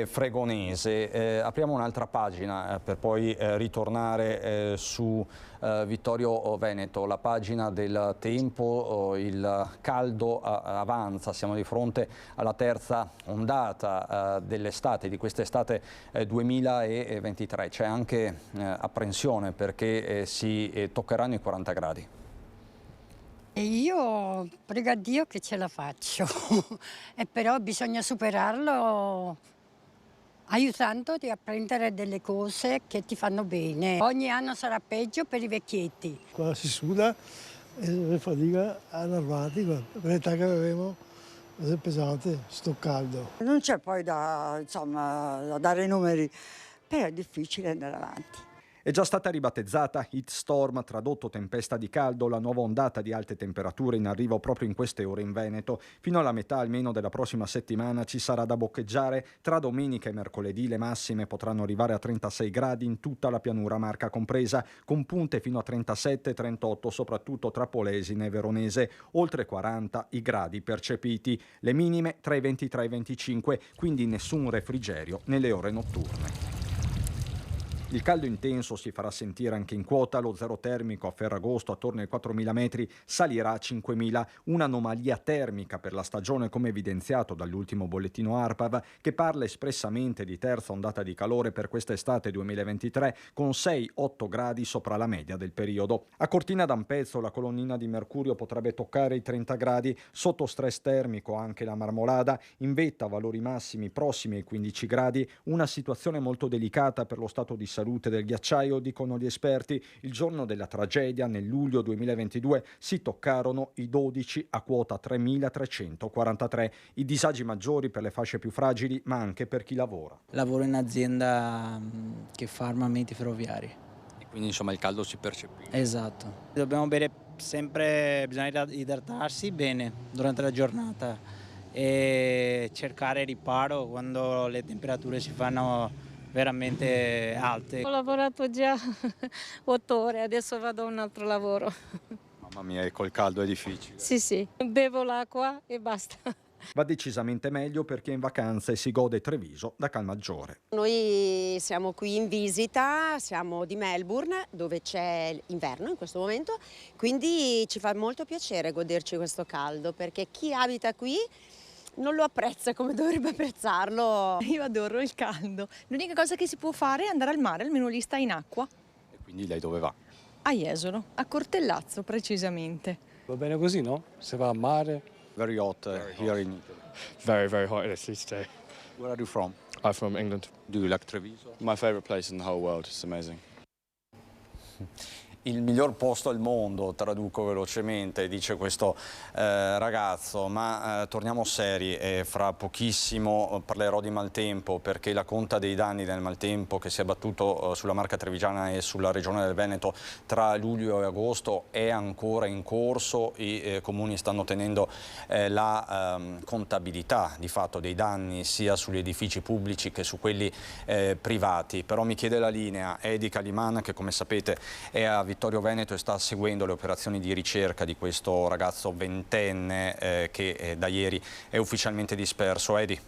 Fregonese. Apriamo un'altra pagina per poi ritornare su Vittorio Veneto, la pagina del tempo. Il caldo avanza, siamo di fronte alla terza ondata dell'estate, di quest'estate 2023. C'è anche apprensione perché si toccheranno i 40 gradi. E io prego a Dio che ce la faccio, e però bisogna superarlo aiutandoti a prendere delle cose che ti fanno bene. Ogni anno sarà peggio per i vecchietti. Qua si suda e fatica allarmanti, l'età che avevamo è pesante, sto caldo. Non c'è poi da dare numeri, però è difficile andare avanti. È già stata ribattezzata Heat Storm, tradotto tempesta di caldo, la nuova ondata di alte temperature in arrivo proprio in queste ore in Veneto. Fino alla metà almeno della prossima settimana ci sarà da boccheggiare. Tra domenica e mercoledì le massime potranno arrivare a 36 gradi in tutta la pianura marca compresa, con punte fino a 37-38, soprattutto tra Polesine e Veronese. Oltre 40 i gradi percepiti, le minime tra i 23 e i 25, quindi nessun refrigerio nelle ore notturne. Il caldo intenso si farà sentire anche in quota, lo zero termico a Ferragosto attorno ai 4.000 metri salirà a 5.000, un'anomalia termica per la stagione come evidenziato dall'ultimo bollettino ARPAV che parla espressamente di terza ondata di calore per quest'estate 2023 con 6-8 gradi sopra la media del periodo. A Cortina d'Ampezzo la colonnina di mercurio potrebbe toccare i 30 gradi, sotto stress termico anche la Marmolada, in vetta valori massimi prossimi ai 15 gradi, una situazione molto delicata per lo stato di salute del ghiacciaio, dicono gli esperti. Il giorno della tragedia, nel luglio 2022, si toccarono i 12 a quota 3.343, i disagi maggiori per le fasce più fragili, ma anche per chi lavora. Lavoro in azienda che fa armamenti ferroviari. E quindi insomma il caldo si percepisce. Esatto. Dobbiamo bere sempre, bisogna idratarsi bene durante la giornata e cercare riparo quando le temperature si fanno veramente alte. Ho lavorato già 8 ore, adesso vado a un altro lavoro. Mamma mia, col caldo è difficile. Sì, bevo l'acqua e basta. Va decisamente meglio per chi è in vacanza e si gode Treviso da Calmaggiore. Noi siamo qui in visita, siamo di Melbourne dove c'è inverno in questo momento, quindi ci fa molto piacere goderci questo caldo perché chi abita qui non lo apprezza come dovrebbe apprezzarlo. Io adoro il caldo. L'unica cosa che si può fare è andare al mare, almeno lì sta in acqua. E quindi lei dove va? A Jesolo, a Cortellazzo precisamente. Va bene così, no? Se va al mare. Very hot here in Italy. Very, very hot in Italy today. Where are you from? I'm from England. Do you like Treviso? My favorite place in the whole world. It's amazing. Il miglior posto al mondo, traduco velocemente, dice questo ragazzo, ma torniamo seri e fra pochissimo parlerò di maltempo perché la conta dei danni del maltempo che si è abbattuto sulla Marca Trevigiana e sulla regione del Veneto tra luglio e agosto è ancora in corso. I comuni stanno tenendo la contabilità di fatto dei danni sia sugli edifici pubblici che su quelli privati, però mi chiede la linea Edi Caliman che come sapete è a Vittorio Veneto e sta seguendo le operazioni di ricerca di questo ragazzo ventenne che da ieri è ufficialmente disperso. Edi.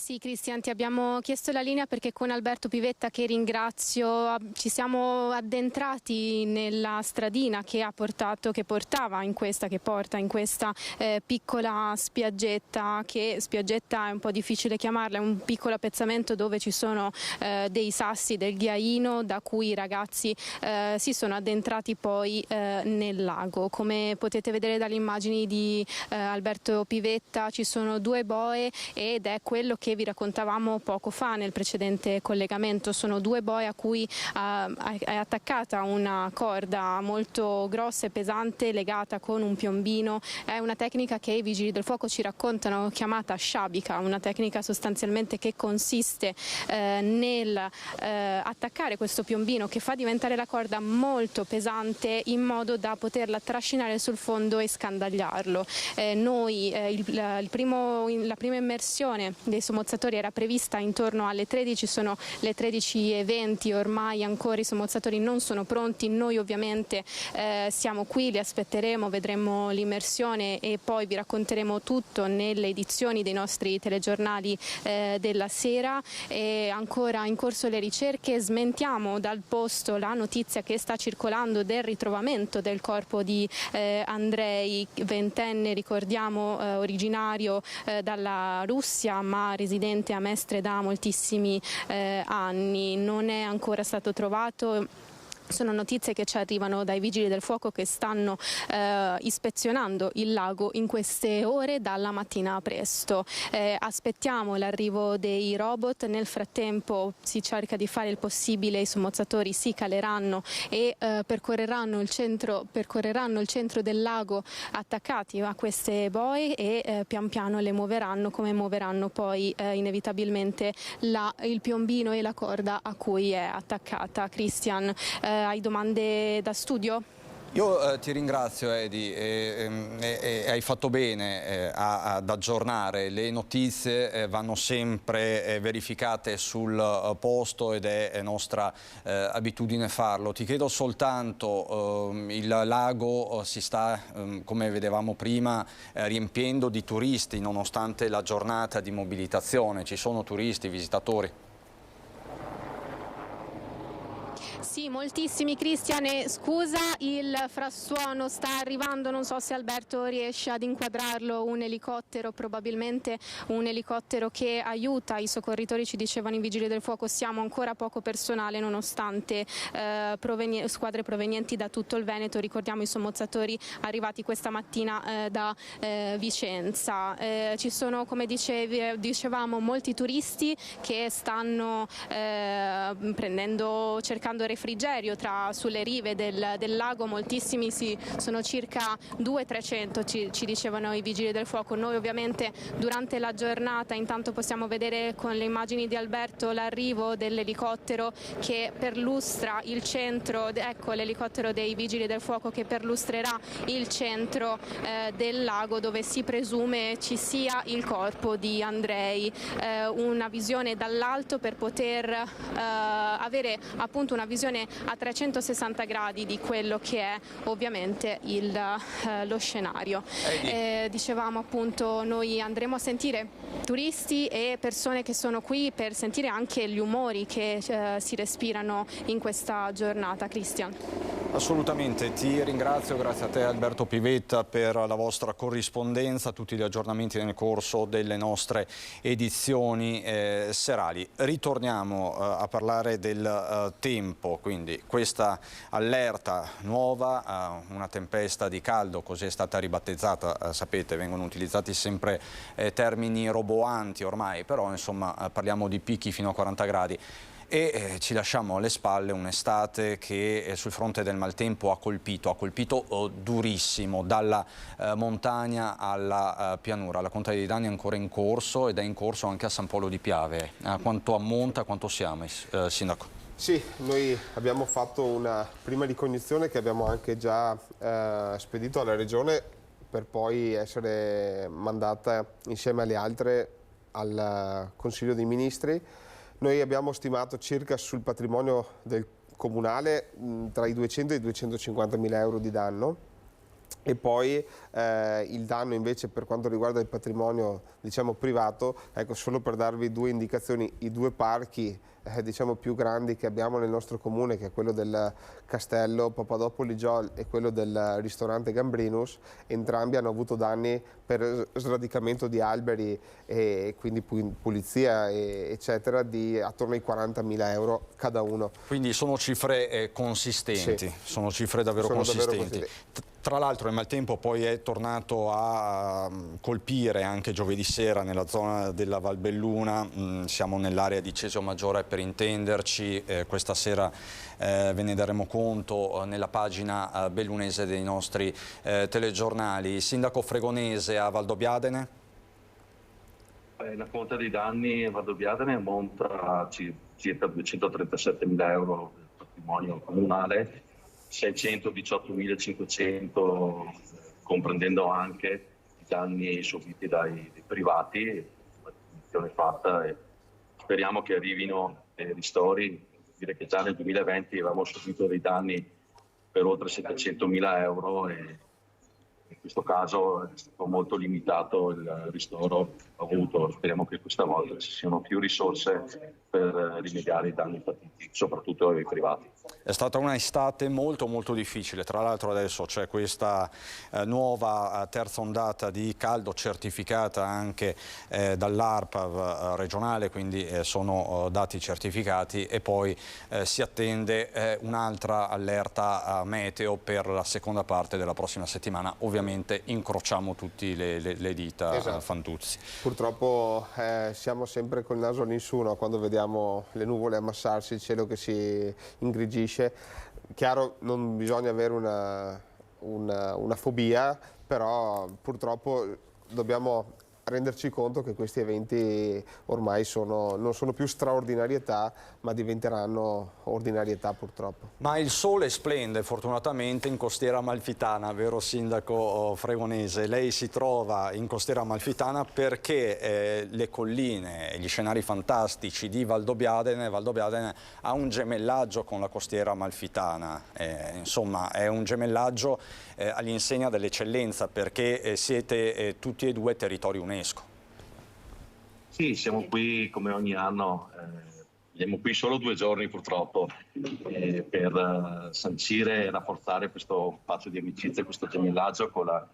Sì, Cristian, ti abbiamo chiesto la linea perché con Alberto Pivetta, che ringrazio, ci siamo addentrati nella stradina che porta in questa piccola spiaggetta, che spiaggetta è un po' difficile chiamarla, è un piccolo appezzamento dove ci sono dei sassi del ghiaino da cui i ragazzi si sono addentrati poi nel lago. Come potete vedere dalle immagini di Alberto Pivetta ci sono 2 boe ed è quello che vi raccontavamo poco fa nel precedente collegamento. Sono 2 boe a cui è attaccata una corda molto grossa e pesante legata con un piombino. È una tecnica che i vigili del fuoco ci raccontano chiamata sciabica, una tecnica sostanzialmente che consiste nel attaccare questo piombino che fa diventare la corda molto pesante in modo da poterla trascinare sul fondo e scandagliarlo. La prima immersione dei sommozzatori era prevista intorno alle 13, sono le 13:20, ormai ancora i sommozzatori non sono pronti. Noi ovviamente siamo qui, li aspetteremo, vedremo l'immersione e poi vi racconteremo tutto nelle edizioni dei nostri telegiornali della sera. E ancora in corso le ricerche, smentiamo dal posto la notizia che sta circolando del ritrovamento del corpo di Andrei, ventenne, ricordiamo, originario dalla Russia ma residente a Mestre da moltissimi anni. Non è ancora stato trovato. Sono notizie che ci arrivano dai vigili del fuoco che stanno ispezionando il lago in queste ore dalla mattina presto. Aspettiamo l'arrivo dei robot, nel frattempo si cerca di fare il possibile, i sommozzatori si caleranno e percorreranno il centro del lago attaccati a queste boe e pian piano le muoveranno come muoveranno poi inevitabilmente il piombino e la corda a cui è attaccata. Cristian, hai domande da studio? Io ti ringrazio Edi e hai fatto bene ad aggiornare. Le notizie vanno sempre verificate sul posto ed è nostra abitudine farlo. Ti chiedo soltanto, il lago si sta, come vedevamo prima, riempiendo di turisti nonostante la giornata di mobilitazione. Ci sono turisti, visitatori? Sì, moltissimi, Cristian, e scusa il frastuono, sta arrivando, non so se Alberto riesce ad inquadrarlo, un elicottero, probabilmente un elicottero che aiuta i soccorritori, ci dicevano i vigili del fuoco. Siamo ancora poco personale nonostante squadre provenienti da tutto il Veneto, ricordiamo i sommozzatori arrivati questa mattina da Vicenza. Ci sono, come dicevamo, molti turisti che stanno cercando refrigerio sulle rive del lago. Moltissimi, sono circa 200-300 ci dicevano i vigili del fuoco. Noi ovviamente durante la giornata intanto possiamo vedere con le immagini di Alberto l'arrivo dell'elicottero che perlustra il centro, ecco l'elicottero dei vigili del fuoco che perlustrerà il centro del lago dove si presume ci sia il corpo di Andrei. Una visione dall'alto per poter avere appunto una visione a 360 gradi di quello che è ovviamente lo scenario. Dicevamo appunto, noi andremo a sentire turisti e persone che sono qui per sentire anche gli umori che si respirano in questa giornata. Cristian. Assolutamente, ti ringrazio, grazie a te Alberto Pivetta per la vostra corrispondenza, tutti gli aggiornamenti nel corso delle nostre edizioni serali. Ritorniamo a parlare del tempo, quindi questa allerta nuova, una tempesta di caldo, così è stata ribattezzata, sapete, vengono utilizzati sempre termini roboanti ormai, però insomma parliamo di picchi fino a 40 gradi. E ci lasciamo alle spalle un'estate che sul fronte del maltempo ha colpito durissimo, dalla montagna alla pianura. La conta dei danni è ancora in corso ed è in corso anche a San Polo di Piave. Quanto ammonta, quanto siamo, Sindaco? Sì, noi abbiamo fatto una prima ricognizione che abbiamo anche già spedito alla Regione per poi essere mandata insieme alle altre al Consiglio dei Ministri. Noi abbiamo stimato circa sul patrimonio del comunale tra i 200 e i 250 mila euro di danno, e poi il danno invece per quanto riguarda il patrimonio diciamo privato, ecco, solo per darvi due indicazioni, i due parchi diciamo più grandi che abbiamo nel nostro comune, che è quello del Castello Papadopoli Giol e quello del ristorante Gambrinus, entrambi hanno avuto danni per sradicamento di alberi e quindi pulizia eccetera di attorno ai 40.000 euro cada uno. Quindi sono cifre consistenti, sì. Sono cifre davvero consistenti. Tra l'altro il maltempo poi è tornato a colpire anche giovedì sera nella zona della Valbelluna, siamo nell'area di Cesio Maggiore per intenderci, questa sera ve ne daremo conto nella pagina bellunese dei nostri telegiornali. Sindaco Fregonese a Valdobbiadene? La quota dei danni a Valdobbiadene ammonta a circa 237.000 euro del patrimonio comunale, 618.500 comprendendo anche i danni subiti dai privati, la definizione fatta, e speriamo che arrivino dei ristori. Dire che già nel 2020 avevamo subito dei danni per oltre 700.000 euro e in questo caso è stato molto limitato il ristoro avuto. Speriamo che questa volta ci siano più risorse per rimediare i danni patiti, soprattutto ai privati. È stata un'estate molto difficile, tra l'altro adesso c'è questa nuova terza ondata di caldo certificata anche dall'ARPAV regionale, quindi sono dati certificati, e poi si attende un'altra allerta meteo per la seconda parte della prossima settimana. Ovviamente incrociamo tutti le dita, esatto. Fantuzzi. Purtroppo siamo sempre col naso all'insù, no? Quando vediamo le nuvole ammassarsi, il cielo che si ingrigisce. Chiaro, non bisogna avere una fobia, però purtroppo dobbiamo renderci conto che questi eventi ormai non sono più straordinarietà, ma diventeranno ordinarietà purtroppo. Ma il sole splende fortunatamente in Costiera Amalfitana, vero sindaco Fregonese? Lei si trova in Costiera Amalfitana perché le colline, gli scenari fantastici di Valdobbiadene ha un gemellaggio con la Costiera Amalfitana, insomma è un gemellaggio all'insegna dell'eccellenza, perché siete tutti e due territori UNESCO. Sì, siamo qui come ogni anno, siamo qui solo 2 giorni purtroppo per sancire e rafforzare questo patto di amicizia, questo gemellaggio con la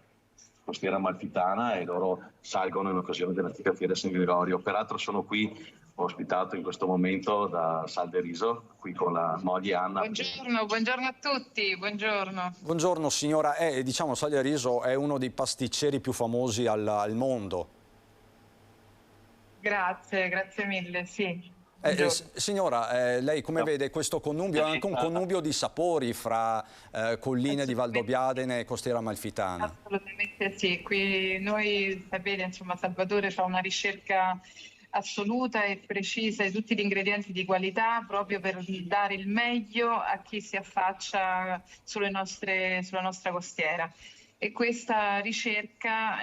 Costiera Amalfitana, e loro salgono in occasione dell'antica fiera San Gregorio. Peraltro sono qui ospitato in questo momento da Sal de Riso, qui con la moglie Anna. Buongiorno a tutti, buongiorno. Buongiorno signora, diciamo Sal de Riso è uno dei pasticceri più famosi al mondo. Grazie mille, sì. Signora, lei come vede questo connubio? È anche un connubio di sapori fra colline di Valdobbiadene e Costiera Amalfitana. Assolutamente sì, qui noi, sapete, insomma, Salvatore fa una ricerca assoluta e precisa di tutti gli ingredienti di qualità, proprio per dare il meglio a chi si affaccia sulla nostra costiera. E questa ricerca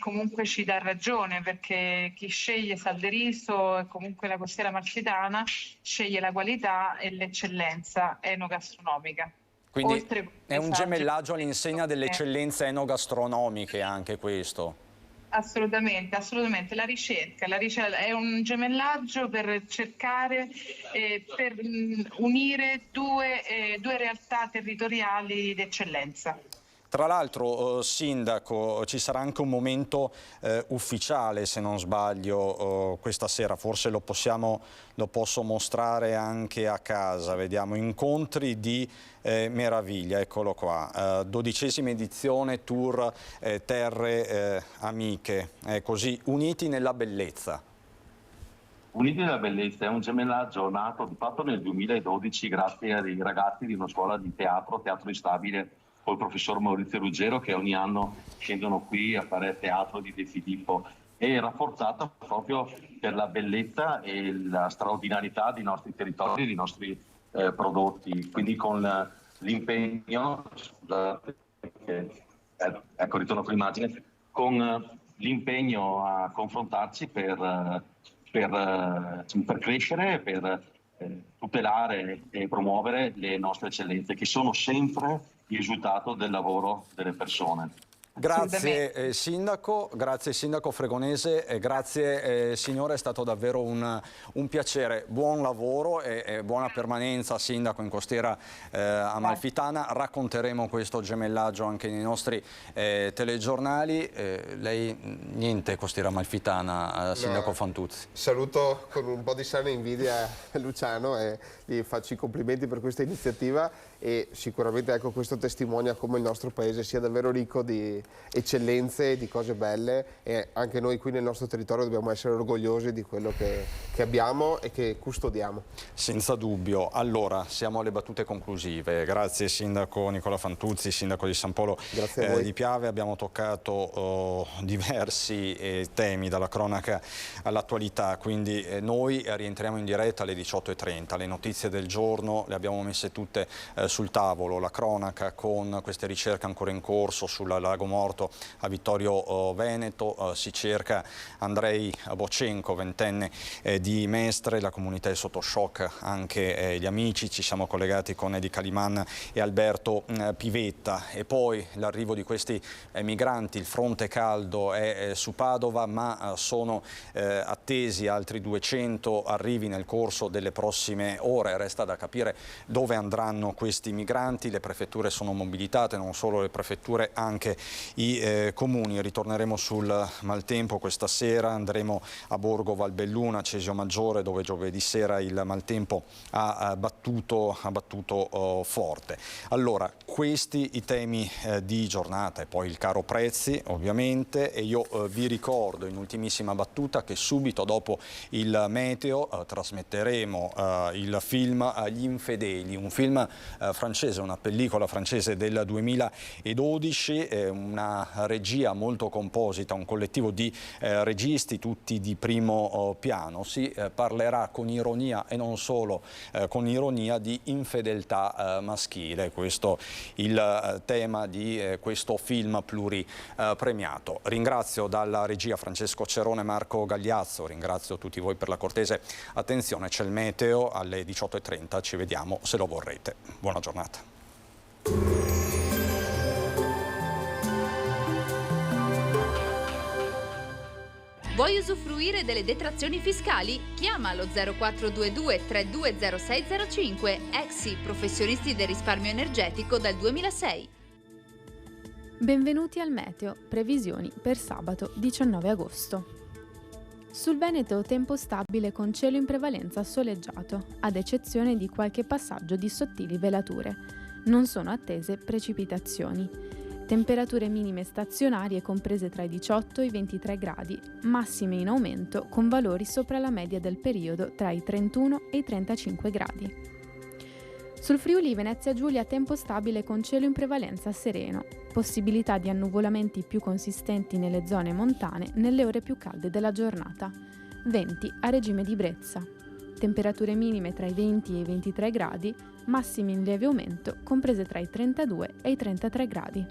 comunque ci dà ragione, perché chi sceglie Sal de Riso e comunque la Costiera Amalfitana sceglie la qualità e l'eccellenza enogastronomica. Quindi è un gemellaggio all'insegna delle eccellenze enogastronomiche anche questo. Assolutamente, assolutamente. La ricerca è un gemellaggio per cercare, per unire due realtà territoriali d'eccellenza. Tra l'altro, sindaco, ci sarà anche un momento ufficiale, se non sbaglio, questa sera, forse lo posso mostrare anche a casa, vediamo, incontri di meraviglia, eccolo qua, 12ª edizione Tour Terre Amiche, così, uniti nella bellezza. Uniti nella bellezza è un gemellaggio nato di fatto nel 2012 grazie ai ragazzi di una scuola di teatro Instabile, col professor Maurizio Ruggero, che ogni anno scendono qui a fare teatro di De Filippo, e rafforzata proprio per la bellezza e la straordinarietà dei nostri territori, dei nostri prodotti. Quindi con l'impegno, scusate, ecco, ritorno con l'immagine, con l'impegno a confrontarci per crescere, per tutelare e promuovere le nostre eccellenze, che sono sempre il risultato del lavoro delle persone. Grazie sindaco Fregonese, grazie signore, è stato davvero un piacere. Buon lavoro e buona permanenza sindaco in Costiera Amalfitana. Racconteremo questo gemellaggio anche nei nostri telegiornali. Lei niente Costiera Amalfitana, sindaco Fantuzzi. Saluto con un po' di sana invidia Luciano e gli faccio i complimenti per questa iniziativa, e sicuramente ecco, questo testimonia come il nostro paese sia davvero ricco di eccellenze, di cose belle, e anche noi qui nel nostro territorio dobbiamo essere orgogliosi di quello che abbiamo e che custodiamo. Senza dubbio. Allora, siamo alle battute conclusive. Grazie sindaco Nicola Fantuzzi, sindaco di San Polo di Piave. Abbiamo toccato diversi temi, dalla cronaca all'attualità, quindi noi rientriamo in diretta alle 18:30. Le notizie del giorno le abbiamo messe tutte sul tavolo, la cronaca con queste ricerche ancora in corso sul Lago Morto a Vittorio Veneto, si cerca Andrei Bocenco, 20enne di Mestre, la comunità è sotto shock, anche gli amici, ci siamo collegati con Edi Caliman e Alberto Pivetta, e poi l'arrivo di questi migranti, il fronte caldo è su Padova, ma sono attesi altri 200 arrivi nel corso delle prossime ore, resta da capire dove andranno questi migranti. Le prefetture sono mobilitate, non solo le prefetture, anche i comuni. Ritorneremo sul maltempo questa sera, andremo a Borgo Valbelluna, Cesio Maggiore, dove giovedì sera il maltempo ha battuto forte. Allora, questi i temi di giornata, e poi il caro prezzi ovviamente, e io vi ricordo in ultimissima battuta che subito dopo il meteo trasmetteremo il film Gli Infedeli, un film francese, una pellicola francese del 2012, una regia molto composita, un collettivo di registi tutti di primo piano. Si parlerà con ironia e non solo con ironia di infedeltà maschile. Questo il tema di questo film pluripremiato. Ringrazio dalla regia Francesco Cerone e Marco Gagliazzo, ringrazio tutti voi per la cortese attenzione. C'è il meteo alle 18:30, ci vediamo se lo vorrete. Buona giornata. Vuoi usufruire delle detrazioni fiscali? Chiama lo 0422 320605. Exi, professionisti del risparmio energetico dal 2006. Benvenuti al meteo, previsioni per sabato 19 agosto. Sul Veneto tempo stabile con cielo in prevalenza soleggiato, ad eccezione di qualche passaggio di sottili velature. Non sono attese precipitazioni. Temperature minime stazionarie comprese tra i 18 e i 23 gradi, massime in aumento con valori sopra la media del periodo tra i 31 e i 35 gradi. Sul Friuli Venezia Giulia tempo stabile con cielo in prevalenza sereno, possibilità di annuvolamenti più consistenti nelle zone montane nelle ore più calde della giornata. Venti a regime di brezza. Temperature minime tra i 20 e i 23 gradi, massimi in lieve aumento comprese tra i 32 e i 33 gradi.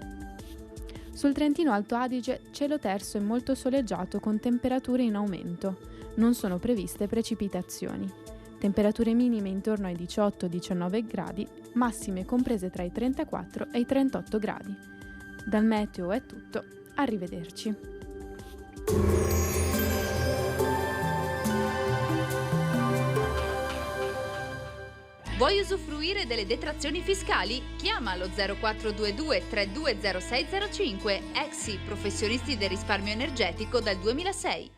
Sul Trentino Alto Adige cielo terso e molto soleggiato con temperature in aumento. Non sono previste precipitazioni. Temperature minime intorno ai 18-19 gradi, massime comprese tra i 34 e i 38 gradi. Dal meteo è tutto, arrivederci. Vuoi usufruire delle detrazioni fiscali? Chiama lo 0422 320605. Exi, professionisti del risparmio energetico dal 2006.